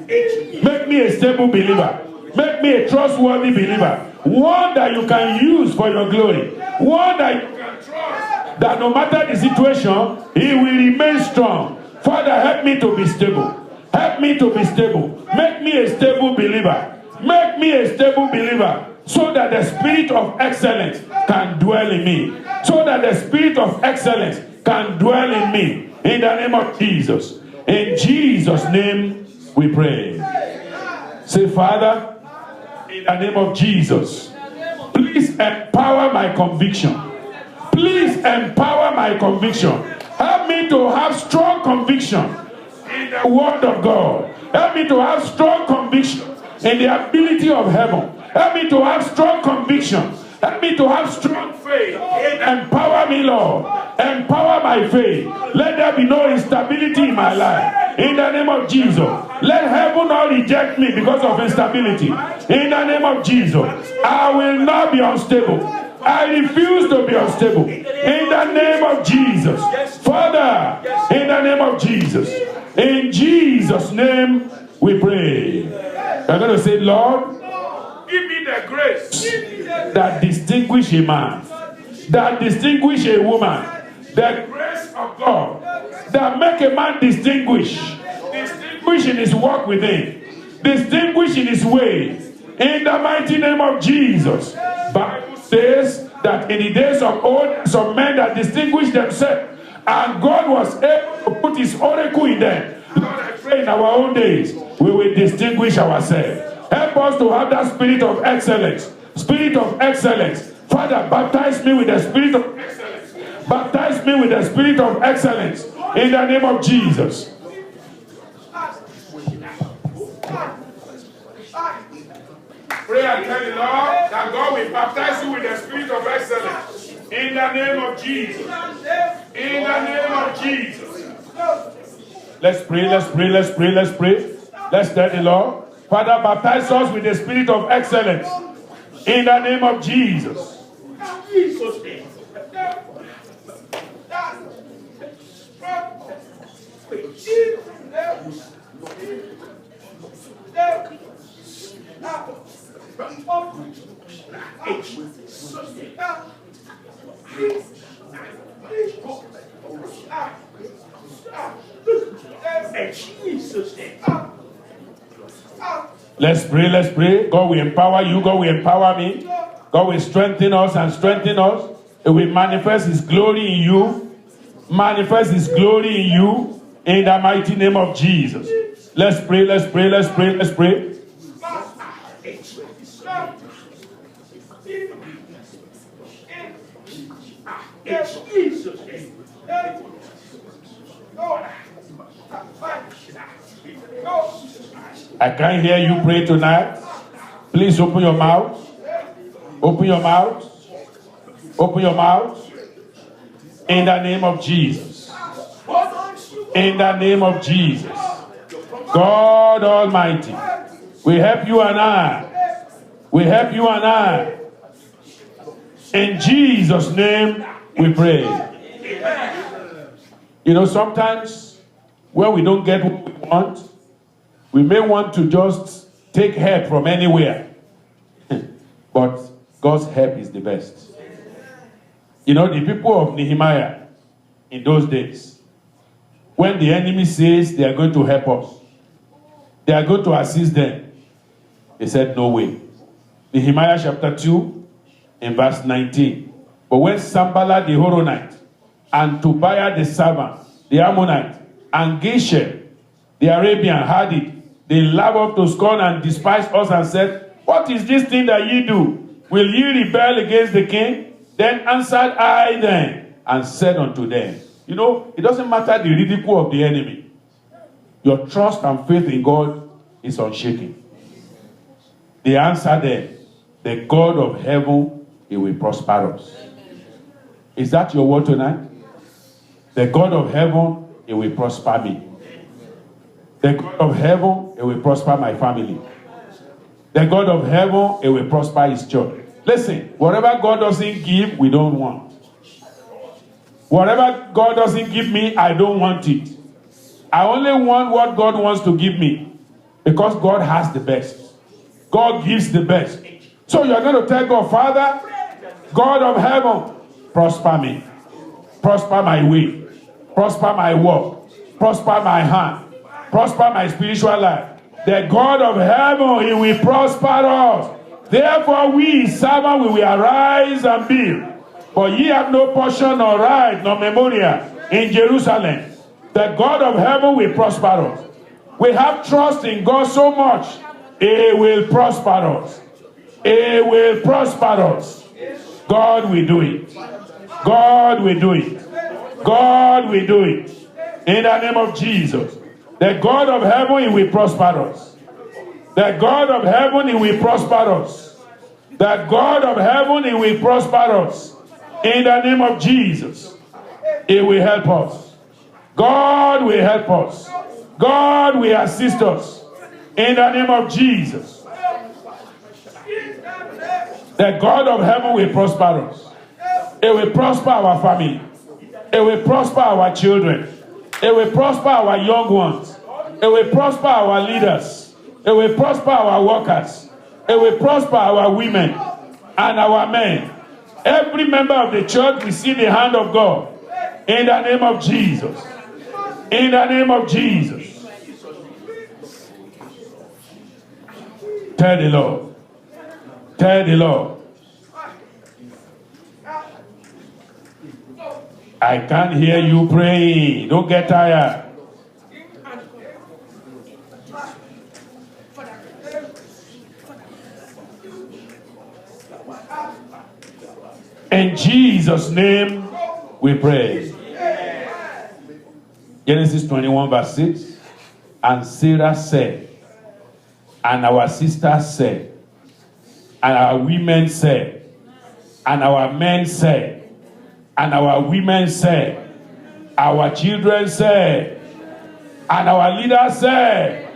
make me a stable believer. Make me a trustworthy believer. One that you can use for your glory. One that you can trust. That no matter the situation, he will remain strong. Father, help me to be stable. Help me to be stable. Make me a stable believer. Make me a stable believer. So that the spirit of excellence can dwell in me. So that the spirit of excellence can dwell in me. In the name of Jesus. In Jesus' name we pray. Say, Father, in the name of Jesus, please empower my conviction. Please empower my conviction. Help me to have strong conviction in the word of God. Help me to have strong conviction in the ability of heaven. Help me to have strong conviction. Help me to have strong faith. Empower me, Lord. Empower my faith. Let there be no instability in my life. In the name of Jesus. Let heaven not reject me because of instability. In the name of Jesus. I will not be unstable. I refuse to be unstable. In the name of Jesus. Father, in the name of Jesus. In Jesus' name we pray. We're going to say, Lord, give me the grace that distinguish a man, that distinguish a woman, the grace of God that make a man distinguish in his walk with him, distinguish in his way. In the mighty name of Jesus. Bible says that in the days of old, some men that distinguished themselves, and God was able to put his oracle in them. Lord, I pray in our own days, we will distinguish ourselves. Help us to have that spirit of excellence. Spirit of excellence. Father, baptize me with the spirit of excellence. Baptize me with the spirit of excellence. In the name of Jesus. Pray and tell the Lord that God will baptize you with the spirit of excellence. In the name of Jesus. In the name of Jesus. Let's pray, let's pray, let's pray, let's pray. Let's tell the Lord, Father, baptize us with the spirit of excellence. In the name of Jesus. Let's pray, let's pray. God will empower you, God will empower me. God will strengthen us and strengthen us. It will manifest his glory in you. Manifest his glory in you. In the mighty name of Jesus. Let's pray, let's pray, let's pray, let's pray. I can't hear you pray tonight. Please open your mouth. Open your mouth. Open your mouth. In the name of Jesus. In the name of Jesus. God Almighty. We help you and I. We help you and I. In Jesus' name we pray. You know, sometimes when we don't get what we want, we may want to just take help from anywhere. But God's help is the best. You know, the people of Nehemiah in those days, when the enemy says they are going to help us, they are going to assist them, they said, no way. Nehemiah chapter 2, in verse 19. But when Sanballat the Horonite, and Tobiah the servant, the Ammonite, and Geshem the Arabian heard it, they laughed up to scorn and despised us and said, what is this thing that ye do? Will ye rebel against the king? Then answered I them and said unto them, you know, it doesn't matter the ridicule of the enemy. Your trust and faith in God is unshaken. The answer there, the God of heaven, he will prosper us. Is that your word tonight? The God of heaven, he will prosper me. The God of heaven, he will prosper my family. The God of heaven, he will prosper his church. Listen, whatever God doesn't give, we don't want. Whatever God doesn't give me, I don't want it. I only want what God wants to give me. Because God has the best. God gives the best. So you're going to tell God, Father, God of heaven, prosper me. Prosper my way. Prosper my work. Prosper my hand. Prosper my spiritual life. The God of heaven, he will prosper us. Therefore we, his servant, we will arise and build. For ye have no portion nor right nor memorial in Jerusalem. The God of heaven will prosper us. We have trust in God so much, he will prosper us. He will prosper us. God will do it. God will do it. God will do it. In the name of Jesus. The God of heaven, he will prosper us. The God of heaven, he will prosper us. The God of heaven, he will prosper us. In the name of Jesus. He will help us. God will help us. God will assist us. In the name of Jesus. The God of heaven will prosper us. It will prosper our family. It will prosper our children. It will prosper our young ones. It will prosper our leaders. It will prosper our workers. It will prosper our women and our men. Every member of the church will see the hand of God. In the name of Jesus. In the name of Jesus. Tell the Lord. Tell the Lord. I can't hear you praying. Don't get tired. In Jesus' name we pray. Genesis 21 verse 6. And Sarah said, and our sisters said, and our women said, and our men said, and our women said, our children said, and our leaders said,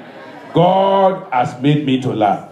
God has made me to laugh.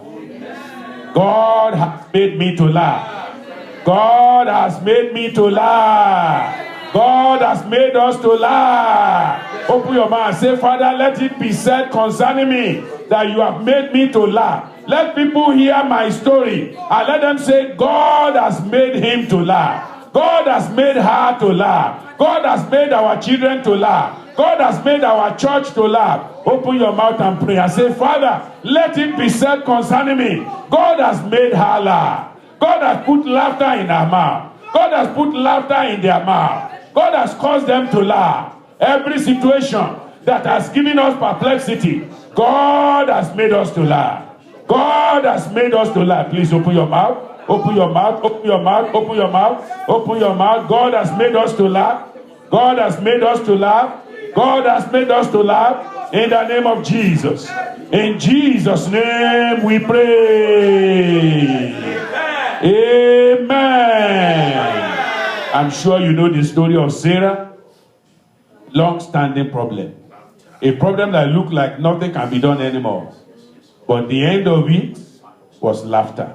God has made me to laugh. God has made me to laugh. God has made us to laugh. Open your mouth and say, Father, let it be said concerning me that you have made me to laugh. Let people hear my story and let them say, God has made him to laugh. God has made her to laugh. God has made our children to laugh. God has made our church to laugh. Open your mouth and pray and say, Father, let it be said concerning me. God has made her laugh. God has put laughter in her mouth. God has put laughter in their mouth. God has caused them to laugh. Every situation that has given us perplexity, God has made us to laugh. God has made us to laugh. Please open your mouth. Open your mouth. Open your mouth. Open your mouth. Open your mouth. God has made us to laugh. God has made us to laugh. God has made us to laugh. In the name of Jesus. In Jesus' name we pray. Amen. I'm sure you know the story of Sarah. Long-standing problem. A problem that looked like nothing can be done anymore. But the end of it was laughter.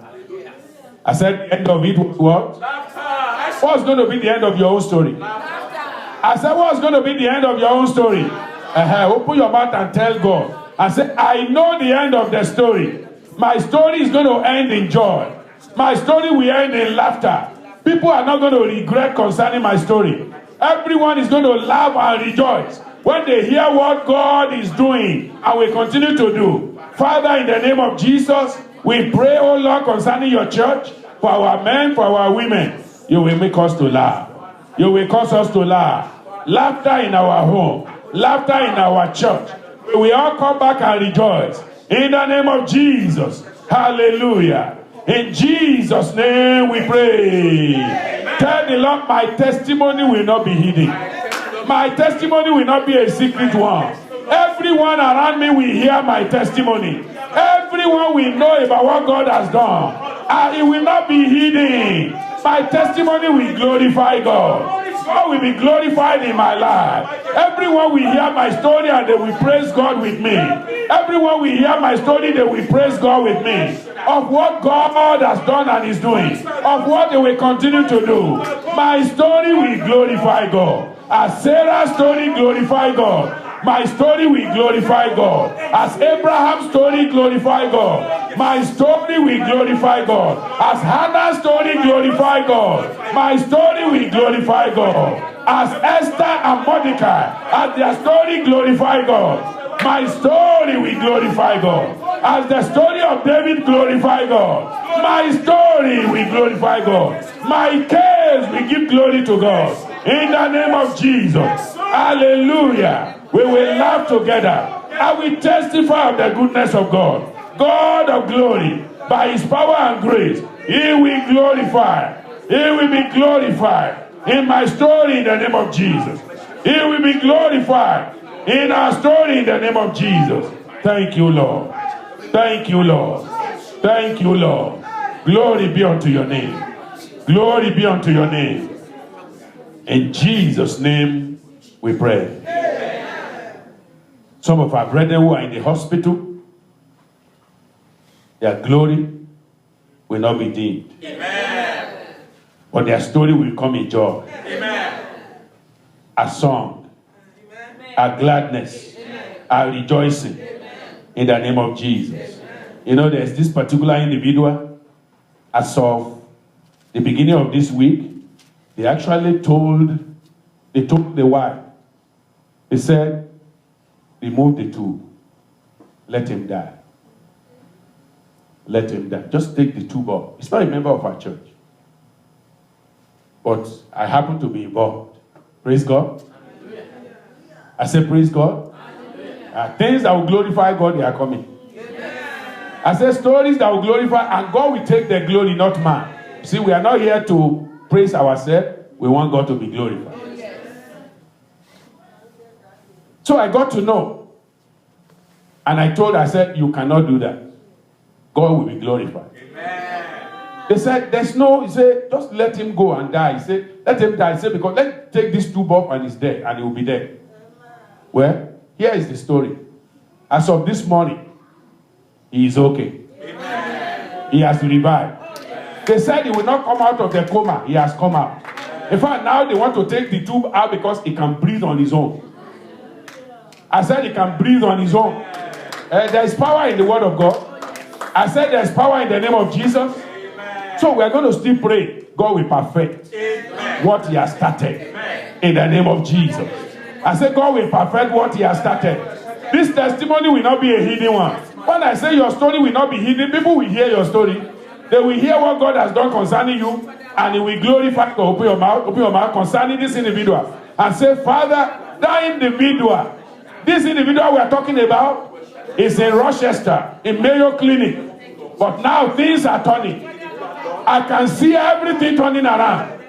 I said the end of it was what? Laughter. What's going to be the end of your own story? Laughter. I said what's going to be the end of your own story? Open your mouth and tell God. I said I know the end of the story. My story is going to end in joy. My story will end in laughter. People are not going to regret concerning my story. Everyone is going to laugh and rejoice when they hear what God is doing and will continue to do. Father, in the name of Jesus, we pray, oh Lord, concerning your church, for our men, for our women. You will make us to laugh. You will cause us to laugh. Laughter in our home. Laughter in our church. We will all come back and rejoice. In the name of Jesus. Hallelujah. In Jesus' name we pray. Amen. Tell the Lord, my testimony will not be hidden. My testimony will not be a secret one. Everyone around me will hear my testimony. Every Everyone will know about what God has done. It will not be hidden. My testimony will glorify God. God will be glorified in my life. Everyone will hear my story and they will praise God with me. Everyone will hear my story, they will praise God with me. Of what God has done and is doing. Of what they will continue to do. My story will glorify God. As Sarah's story glorify God. My story will glorify God. As Abraham's story glorify God. My story will glorify God. As Hannah's story glorify God. My story will glorify God. As Esther and Mordecai, as their story glorify God. My story will glorify God. As the story of David glorify God. My story will glorify God. My case will give glory to God. In the name of Jesus. Hallelujah. We will laugh together. I will testify of the goodness of God. God of glory, by his power and grace, he will glorify. He will be glorified in my story in the name of Jesus. He will be glorified in our story in the name of Jesus. Thank you, Lord. Thank you, Lord. Thank you, Lord. Glory be unto your name. Glory be unto your name. In Jesus' name we pray. Some of our brethren who are in the hospital, their glory will not be dimmed. Amen. But their story will come in joy. Amen. A song, amen. A gladness, amen. A rejoicing, amen. In the name of Jesus. Amen. You know, there's this particular individual, as of the beginning of this week, they actually told the wife, they said, remove the tube. Let him die. Let him die. Just take the tube off. He's not a member of our church. But I happen to be involved. Praise God. I say praise God. Things that will glorify God, they are coming. I say stories that will glorify, and God will take the glory, not man. See, we are not here to praise ourselves. We want God to be glorified. So I got to know. And I said, you cannot do that. God will be glorified. Amen. They said, he said, just let him go and die. He said, let him die. He said, because let's take this tube off and he's dead, and he will be dead. Well, here is the story. As of this morning, he is okay. Amen. He has revived. Amen. They said he will not come out of the coma. He has come out. In fact, now they want to take the tube out because he can breathe on his own. I said he can breathe on his own. There is power in the word of God. I said there is power in the name of Jesus. Amen. So we are going to still pray. God will perfect what he has started. Amen. In the name of Jesus. I said God will perfect what he has started. This testimony will not be a hidden one. When I say your story will not be hidden, people will hear your story. They will hear what God has done concerning you, and he will glorify God. Open your mouth concerning this individual. And say, Father, that individual, this individual we are talking about is in Rochester, in Mayo Clinic. But now things are turning. I can see everything turning around.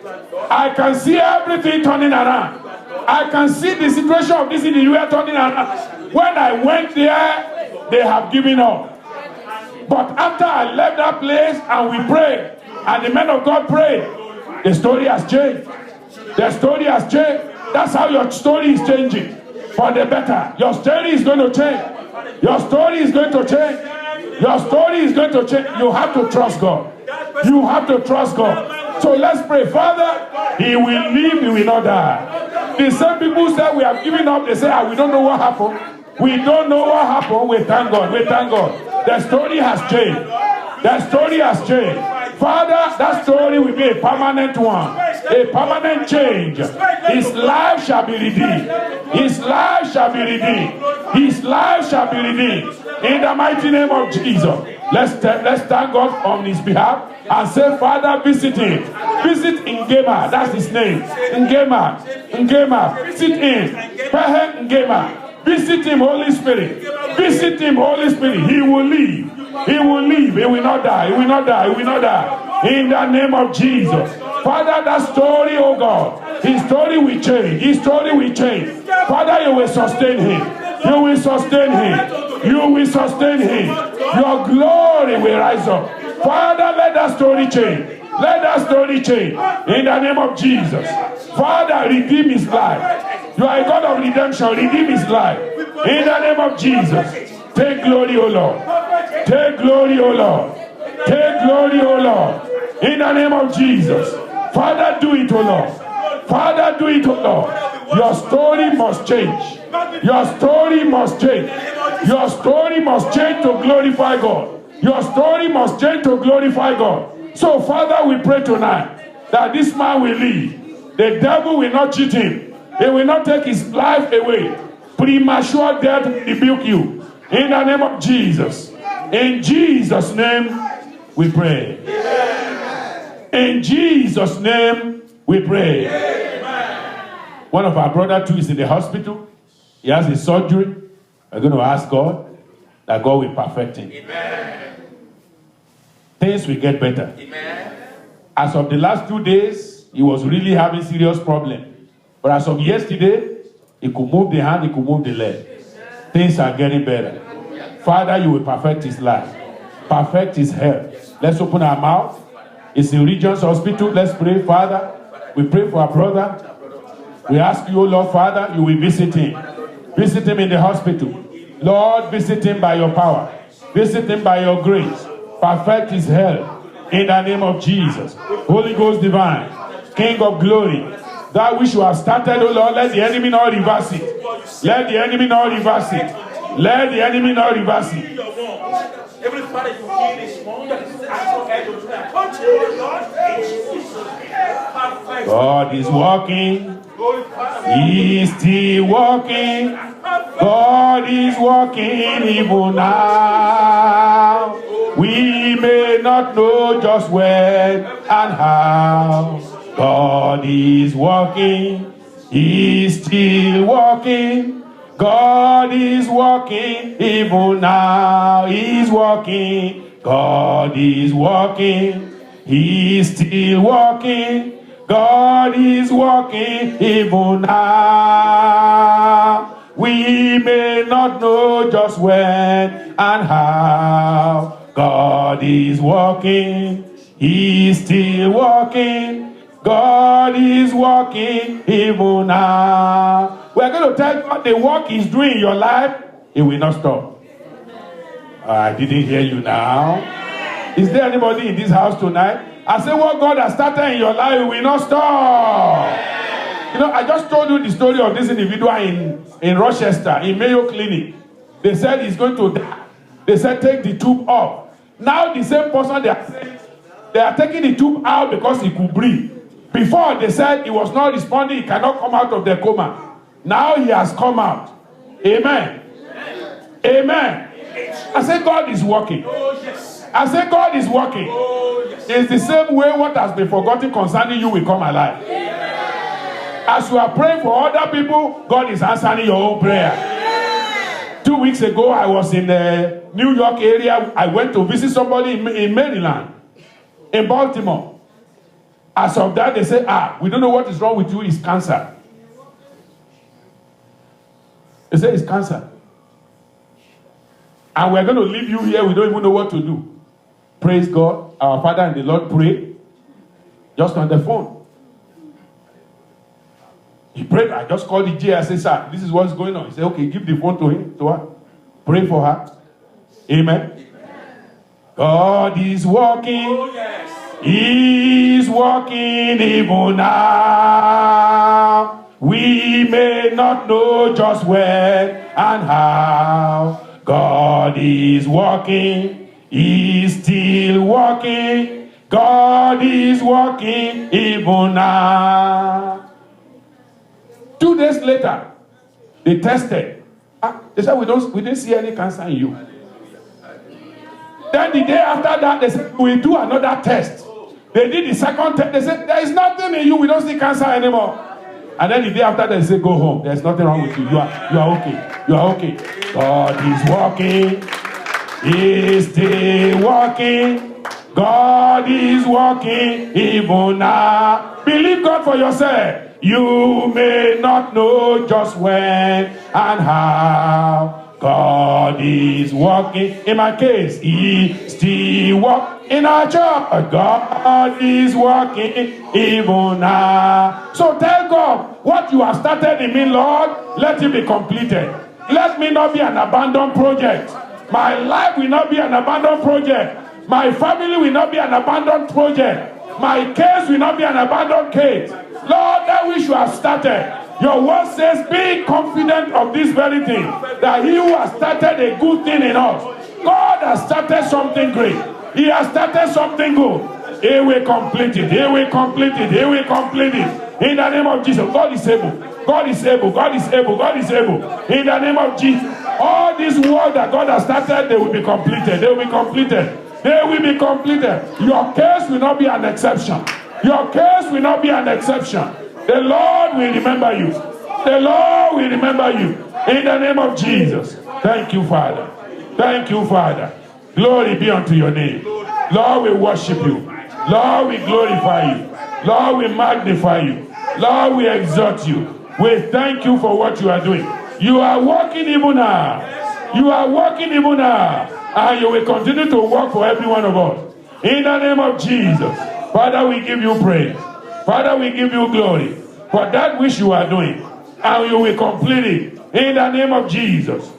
I can see everything turning around. I can see the situation of this individual turning around. When I went there, they have given up. But after I left that place and we prayed, and the men of God prayed, the story has changed. The story has changed. That's how your story is changing. For the better. Your story is going to change. Your story is going to change. Your story is going to change. You have to trust God. You have to trust God. So let's pray. Father, he will live, he will not die. The same people say we have given up. They say, we don't know what happened. We don't know what happened. We thank God. We thank God. The story has changed. The story has changed. Father, that story will be a permanent one. A permanent change. His life shall be redeemed. His life shall be redeemed. His life shall be redeemed. In the mighty name of Jesus. Let's thank God on his behalf and say, Father, visit him. Visit Ngema. That's his name. Ngema. Visit him. Pehen Ngema. Visit him, Holy Spirit. Visit him, Holy Spirit. He will live. He will live. He will not die. He will not die. He will not die. In the name of Jesus. Father, that story, oh God, his story will change. His story will change. Father, you will sustain him. You will sustain him. You will sustain him. Your glory will rise up. Father, let that story change. Let that story change. In the name of Jesus. Father, redeem his life. You are a God of redemption. Redeem his life. In the name of Jesus. Take glory, O Lord. Take glory, O Lord. Take glory, O Lord. In the name of Jesus. Father, do it, O Lord. Father, do it, O Lord. Your story must change. Your story must change. Your story must change to glorify God. Your story must change to glorify God. So, Father, we pray tonight that this man will live. The devil will not cheat him. He will not take his life away. Premature death will rebuke you. In the name of Jesus. In Jesus' name, we pray. In Jesus' name, we pray. One of our brothers too is in the hospital. He has a surgery. We're going to ask God that God will perfect him. Things will get better. As of the last 2 days, he was really having serious problem. But as of yesterday, he could move the hand, he could move the leg. Things are getting better. Father, you will perfect his life. Perfect his health. Let's open our mouth. It's in Regions Hospital. Let's pray, Father. We pray for our brother. We ask you, Lord, Father, you will visit him. Visit him in the hospital. Lord, visit him by your power. Visit him by your grace. Perfect his health. In the name of Jesus. Holy Ghost divine. King of glory. That which you have started, oh Lord, let the enemy not reverse it. Let the enemy not reverse it. Let the enemy not reverse it. God is walking. He is still walking. God is walking even now. We may not know just when and how. God is walking. He is still walking. God is walking even now. He is walking. God is walking. He is still walking. God is walking even now. We may not know just when and how. God is walking. He is still walking. God is walking even now. We're going to tell God the work He's doing in your life, it will not stop. I didn't hear you now. Is there anybody in this house tonight? I say what God has started in your life, it will not stop. You know, I just told you the story of this individual in Rochester, in Mayo Clinic. They said he's going to die. They said take the tube off. Now the same person they are taking the tube out because he could breathe. Before they said he was not responding, he cannot come out of the coma. Now he has come out. Amen. Amen. I say God is working. I say God is working. It's the same way what has been forgotten concerning you will come alive. As you are praying for other people, God is answering your own prayer. 2 weeks ago, I was in the New York area. I went to visit somebody in Maryland, in Baltimore. As of that, they said, we don't know what is wrong with you. It's cancer. They said it's cancer. And we're going to leave you here. We don't even know what to do. Praise God. Our Father and the Lord pray. Just on the phone. He prayed. I just called the J. I said, sir, this is what's going on. He said, okay, give the phone to him, to her. Pray for her. Amen. God is walking. Oh, yes. He is walking even now. We may not know just when and how. God is walking. He is still walking. God is walking even now. 2 days later, they tested. They said, we didn't see any cancer in you. Then the day after that, they said, we'll do another test. They did the second test. They said, there is nothing in you. We don't see cancer anymore. And then the day after, they said, go home. There's nothing wrong with you. You are okay. You are okay. God is walking. He is still walking. God is walking even now. Believe God for yourself. You may not know just when and how. God is working in my case. He still work in our church. God is working even now. So tell God, what you have started in me, Lord, let it be completed. Let me not be an abandoned project. My life will not be an abandoned project. My family will not be an abandoned project. My case will not be an abandoned case. Lord, that which you have started. Your word says, be confident of this very thing, that he who has started a good thing in us, God has started something great. He has started something good. He will complete it. He will complete it. He will complete it. In the name of Jesus. God is able. God is able. God is able. God is able. In the name of Jesus. All these work that God has started, they will be completed. They will be completed. They will be completed. Your case will not be an exception. Your case will not be an exception. The Lord will remember you. The Lord will remember you. In the name of Jesus. Thank you, Father. Thank you, Father. Glory be unto your name. Lord, we worship you. Lord, we glorify you. Lord, we magnify you. Lord, we exalt you. We thank you for what you are doing. You are working even now. You are working even now. And you will continue to work for every one of us. In the name of Jesus. Father, we give you praise. Father, we give you glory for that which you are doing. And you will complete it. In the name of Jesus.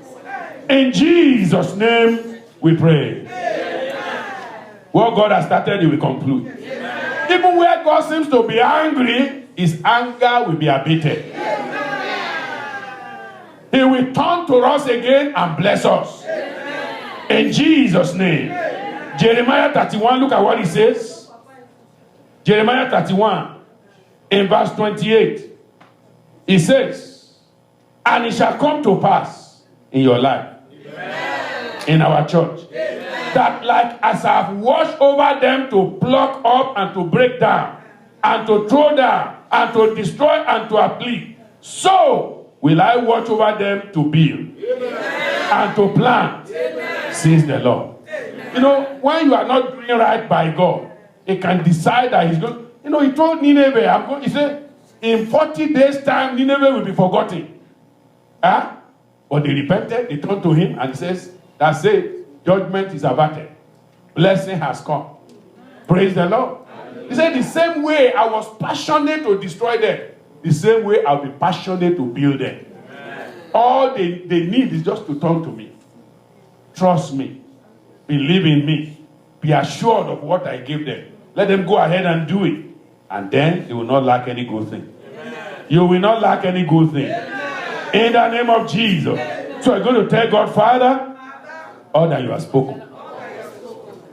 In Jesus' name we pray. What God has started, he will conclude. Even where God seems to be angry, his anger will be abated. He will turn to us again and bless us. In Jesus' name. Jeremiah 31, look at what he says. Jeremiah 31, in verse 28. He says, and it shall come to pass in your life, in our church, that like as I have watched over them to pluck up and to break down, and to throw down, and to destroy and to afflict, so will I watch over them to build and to plant, says the Lord. You know, when you are not doing right by God, he can decide that he's going. You know, he told Nineveh, he said, in 40 days' time, Nineveh will be forgotten. Huh? But they repented, they turned to him, and he says, that's it, judgment is averted. Blessing has come. Praise the Lord. He said, the same way I was passionate to destroy them, the same way I'll be passionate to build them. Amen. All they need is just to turn to me. Trust me. Believe in me. Be assured of what I give them. Let them go ahead and do it. And then they will not lack any good thing. Amen. You will not lack any good thing. Amen. In the name of Jesus. Amen. So I'm going to tell God, Father, all that you have spoken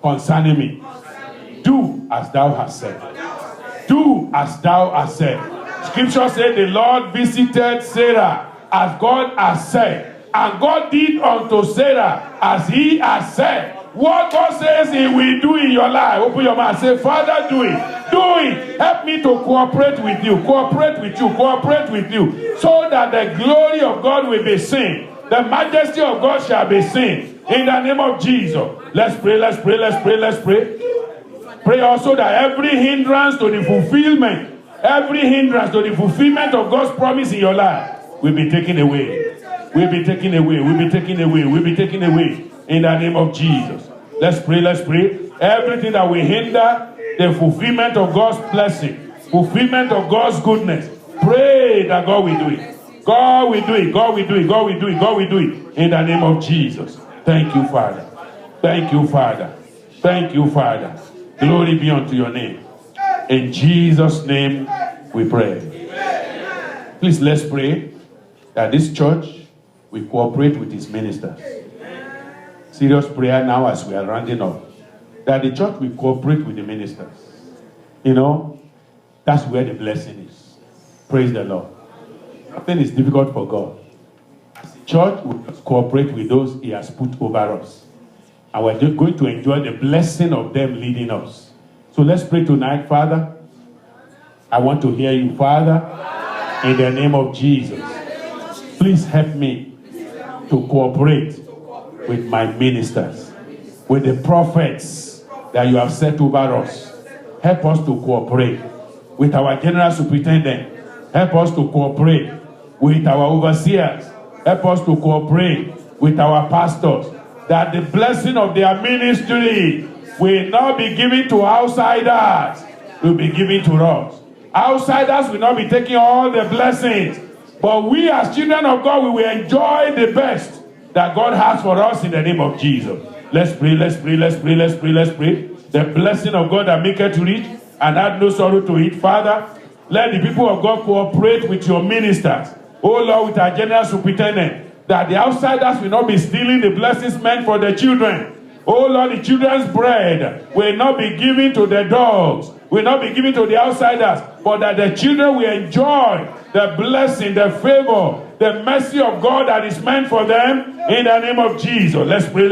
concerning me, do as thou hast said. Do as thou hast said. Scripture said the Lord visited Sarah as God has said. And God did unto Sarah as he has said. What God says he will do in your life. Open your mouth. Say, Father, do it. Do it. Help me to cooperate with you. Cooperate with you. Cooperate with you. So that the glory of God will be seen. The majesty of God shall be seen. In the name of Jesus. Let's pray. Let's pray. Let's pray. Let's pray. Pray also that every hindrance to the fulfillment, of God's promise in your life will be taken away. Will be taken away. Will be taken away. Will be taken away. In the name of Jesus. Let's pray. Let's pray. Everything that will hinder the fulfillment of God's blessing, fulfillment of God's goodness, pray that God will do it. God will do it. God will do it. God will do it. God will do it. In the name of Jesus. Thank you, Father. Thank you, Father. Thank you, Father. Glory be unto your name. In Jesus' name we pray. Please, let's pray that this church will cooperate with its ministers. Serious prayer now as we are rounding up. That the church will cooperate with the ministers. You know, that's where the blessing is. Praise the Lord. Nothing is difficult for God. Church will cooperate with those he has put over us. And we're just going to enjoy the blessing of them leading us. So let's pray tonight, Father. I want to hear you, Father, in the name of Jesus. Please help me to cooperate with my ministers, with the prophets that you have set over us. Help us to cooperate with our general superintendent. Help us to cooperate with our overseers. Help us to cooperate with our pastors, that the blessing of their ministry will not be given to outsiders, will be given to us. Outsiders will not be taking all the blessings, but we as children of God, we will enjoy the best that God has for us in the name of Jesus. Let's pray, let's pray, let's pray, let's pray, let's pray. The blessing of God that maketh rich and add no sorrow to it. Father, let the people of God cooperate with your ministers. Oh Lord, with our general superintendent, that the outsiders will not be stealing the blessings meant for the children. Oh Lord, the children's bread will not be given to the dogs, will not be given to the outsiders, but that the children will enjoy the blessing, the favor, the mercy of God that is meant for them in the name of Jesus. Let's pray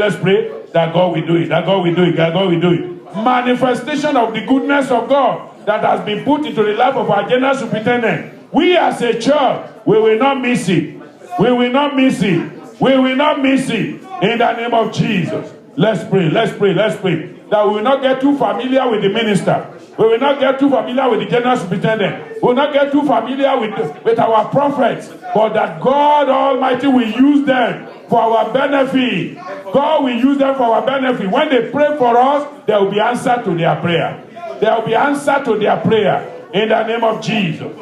that God will do it, that God will do it, that God will do it. Manifestation of the goodness of God that has been put into the life of our general superintendent. We as a church, we will not miss it. We will not miss it. We will not miss it in the name of Jesus. Let's pray, let's pray, let's pray. That we will not get too familiar with the minister. We will not get too familiar with the general superintendent. We will not get too familiar with our prophets. But that God Almighty will use them for our benefit. God will use them for our benefit. When they pray for us, there will be answer to their prayer. There will be answer to their prayer in the name of Jesus.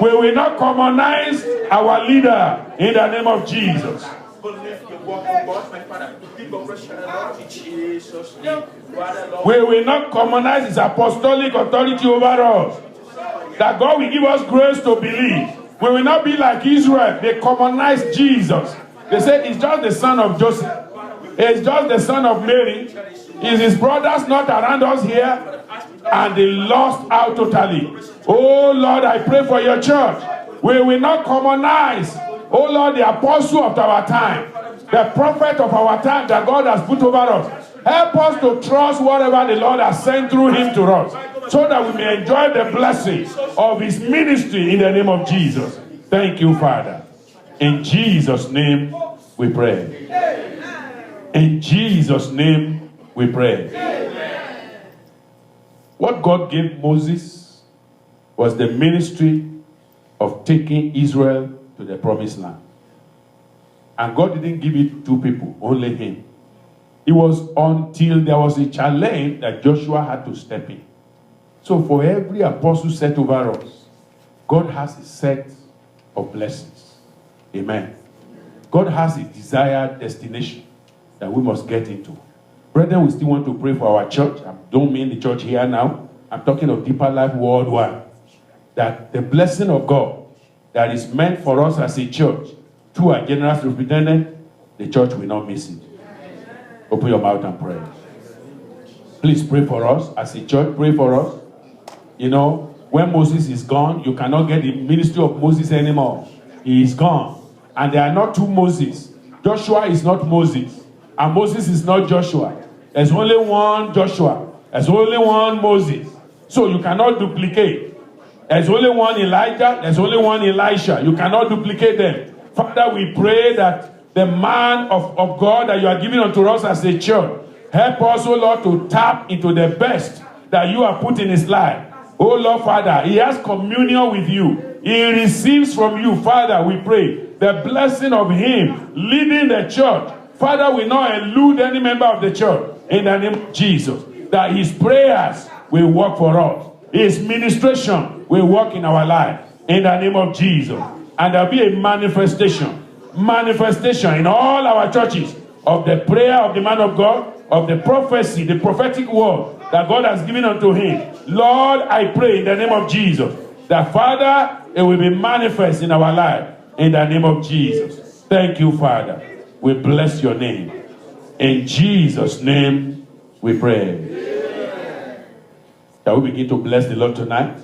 We will not commonize our leader in the name of Jesus. We will not commonize his apostolic authority over us. That God will give us grace to believe. We will not be like Israel. They commonized Jesus. They said he's just the son of Joseph. He's just the son of Mary. Is his brothers not around us here? And they lost out totally. Oh Lord, I pray for your church. We will not commonize, oh Lord, the apostle of our time, the prophet of our time that God has put over us. Help us to trust whatever the Lord has sent through him to us, so that we may enjoy the blessing of his ministry in the name of Jesus. Thank you, Father. In Jesus' name we pray. In Jesus' name we pray. What God gave Moses was the ministry of taking Israel to the promised land. And God didn't give it to people, only him. It was until there was a challenge that Joshua had to step in. So for every apostle set over us, God has a set of blessings. Amen. God has a desired destination that we must get into. Brethren, we still want to pray for our church. I don't mean the church here now. I'm talking of Deeper Life worldwide. That the blessing of God that is meant for us as a church, through our general superintendent, the church will not miss it. Open your mouth and pray. Please pray for us as a church. Pray for us. You know, when Moses is gone, you cannot get the ministry of Moses anymore. He is gone. And there are not two Moses. Joshua is not Moses. And Moses is not Joshua. There's only one Joshua. There's only one Moses. So you cannot duplicate. There's only one Elijah. There's only one Elisha. You cannot duplicate them. Father, we pray that the man of God that you are giving unto us as a church, help us, oh Lord, to tap into the best that you have put in his life. Oh Lord, Father, he has communion with you. He receives from you, Father, we pray, the blessing of him leading the church. Father, we not elude any member of the church in the name of Jesus, that his prayers will work for us. His ministration will work in our life in the name of Jesus. And there'll be a manifestation in all our churches of the prayer of the man of God, of the prophecy, the prophetic word that God has given unto him. Lord, I pray in the name of Jesus that, Father, it will be manifest in our life in the name of Jesus. Thank you, Father. We bless your name. In Jesus' name we pray. Shall we begin to bless the Lord tonight?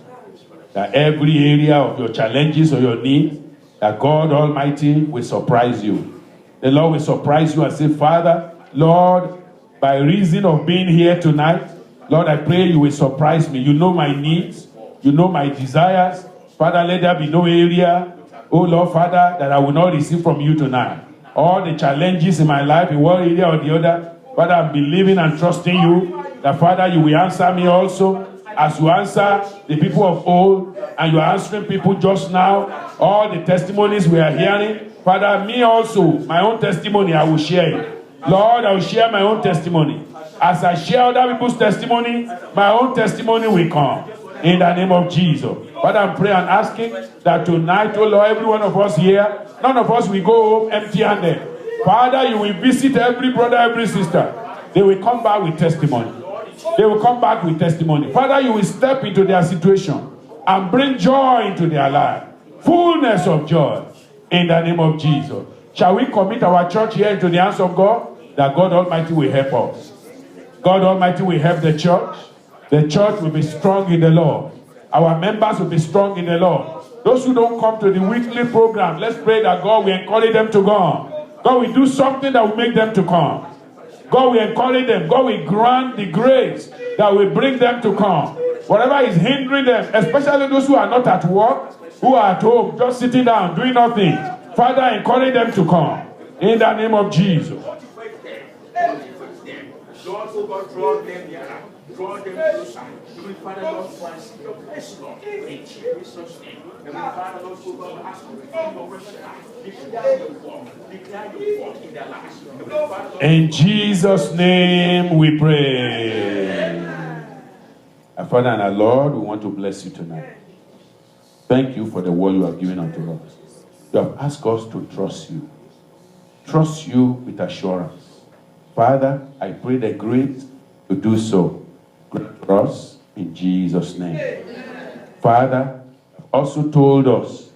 That every area of your challenges or your needs, that God Almighty will surprise you. The Lord will surprise you and say, Father, Lord, by reason of being here tonight, Lord, I pray you will surprise me. You know my needs. You know my desires. Father, let there be no area, oh Lord, Father, that I will not receive from you tonight. All the challenges in my life, in one area or the other, Father, I'm believing and trusting you that, Father, you will answer me also as you answer the people of old, and you are answering people just now. All the testimonies we are hearing, Father, me also, my own testimony, I will share it. Lord, I will share my own testimony. As I share other people's testimony, my own testimony will come. In the name of Jesus. Father, I'm praying and asking that tonight, oh Lord, every one of us here, none of us will go home empty-handed. Father, you will visit every brother, every sister. They will come back with testimony. They will come back with testimony. Father, you will step into their situation and bring joy into their life. Fullness of joy. In the name of Jesus. Shall we commit our church here into the hands of God? That God Almighty will help us. God Almighty will help the church. The church will be strong in the Lord. Our members will be strong in the Lord. Those who don't come to the weekly program, let's pray that God will encourage them to come. God will do something that will make them to come. God will encourage them. God will grant the grace that will bring them to come. Whatever is hindering them, especially those who are not at work, who are at home, just sitting down, doing nothing. Father, encourage them to come. In the name of Jesus. Lord, oh God, draw them nearer, draw them closer. Heavenly Father, Lord, for I see your grace, Lord, in Jesus' name. Heavenly Father, Lord, oh God, ask for your worship, declare your work in their lives. In Jesus' name we pray. Our Father and our Lord, we want to bless you tonight. Thank you for the word you have given unto us. You have asked us to trust you. Trust you with assurance. Father, I pray the grace to do so. Grant us in Jesus' name. Father, also told us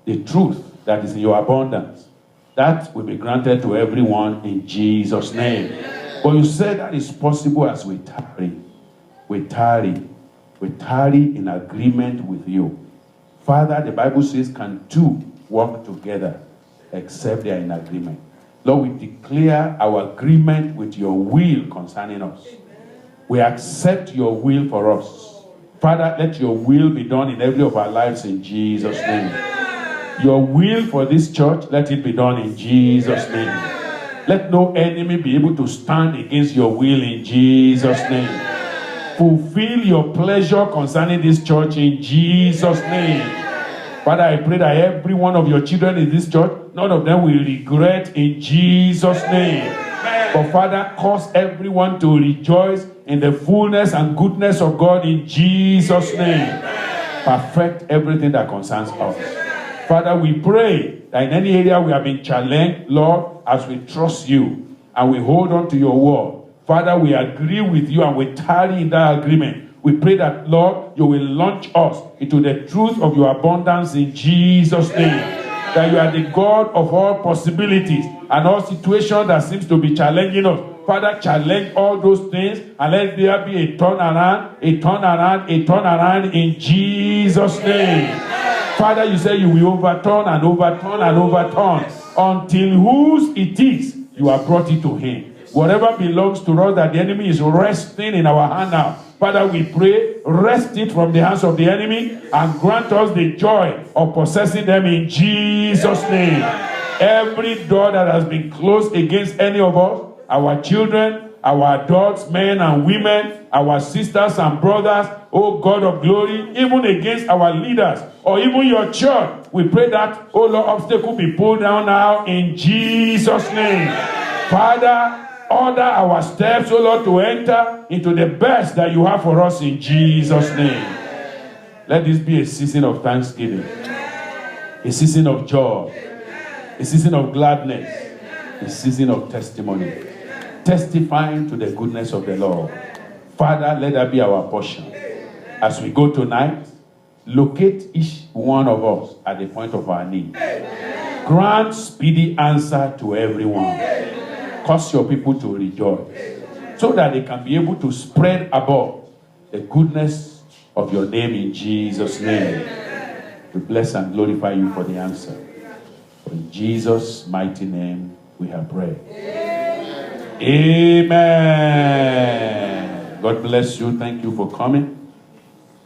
the truth that is in your abundance. That will be granted to everyone in Jesus' name. But you said that is possible as we tarry. We tarry in agreement with you. Father, the Bible says, can two work together except they are in agreement? Lord, we declare our agreement with your will concerning us. We accept your will for us. Father, let your will be done in every of our lives in Jesus' name. Your will for this church, let it be done in Jesus' name. Let no enemy be able to stand against your will in Jesus' name. Fulfill your pleasure concerning this church in Jesus' name. Father, I pray that every one of your children in this church, none of them will regret in Jesus' name. But Father, cause everyone to rejoice in the fullness and goodness of God in Jesus' name. Perfect everything that concerns us. Father, we pray that in any area we have been challenged, Lord, as we trust you and we hold on to your word, Father, we agree with you and we tarry in that agreement. We pray that, Lord, you will launch us into the truth of your abundance in Jesus' name. That you are the God of all possibilities and all situations that seems to be challenging us. Father, challenge all those things and let there be a turnaround, a turnaround, a turnaround in Jesus' name. Father, you say you will overturn and overturn and overturn until whose it is, you have brought it to him. Whatever belongs to us that the enemy is resting in our hand now, Father, we pray, wrest it from the hands of the enemy and grant us the joy of possessing them in Jesus' name. Every door that has been closed against any of us, our children, our adults, men and women, our sisters and brothers, oh God of glory, even against our leaders or even your church, we pray that, oh Lord, obstacle be pulled down now in Jesus' name. Father, order our steps, oh Lord, to enter into the best that you have for us in Jesus' name. Let this be a season of thanksgiving, a season of joy, a season of gladness, a season of testimony, testifying to the goodness of the Lord. Father, let that be our portion. As we go tonight, locate each one of us at the point of our need. Grant speedy answer to everyone. Cause your people to rejoice so that they can be able to spread above the goodness of your name in Jesus' name. We bless and glorify you for the answer. For in Jesus' mighty name we have prayed. Amen. God bless you. Thank you for coming.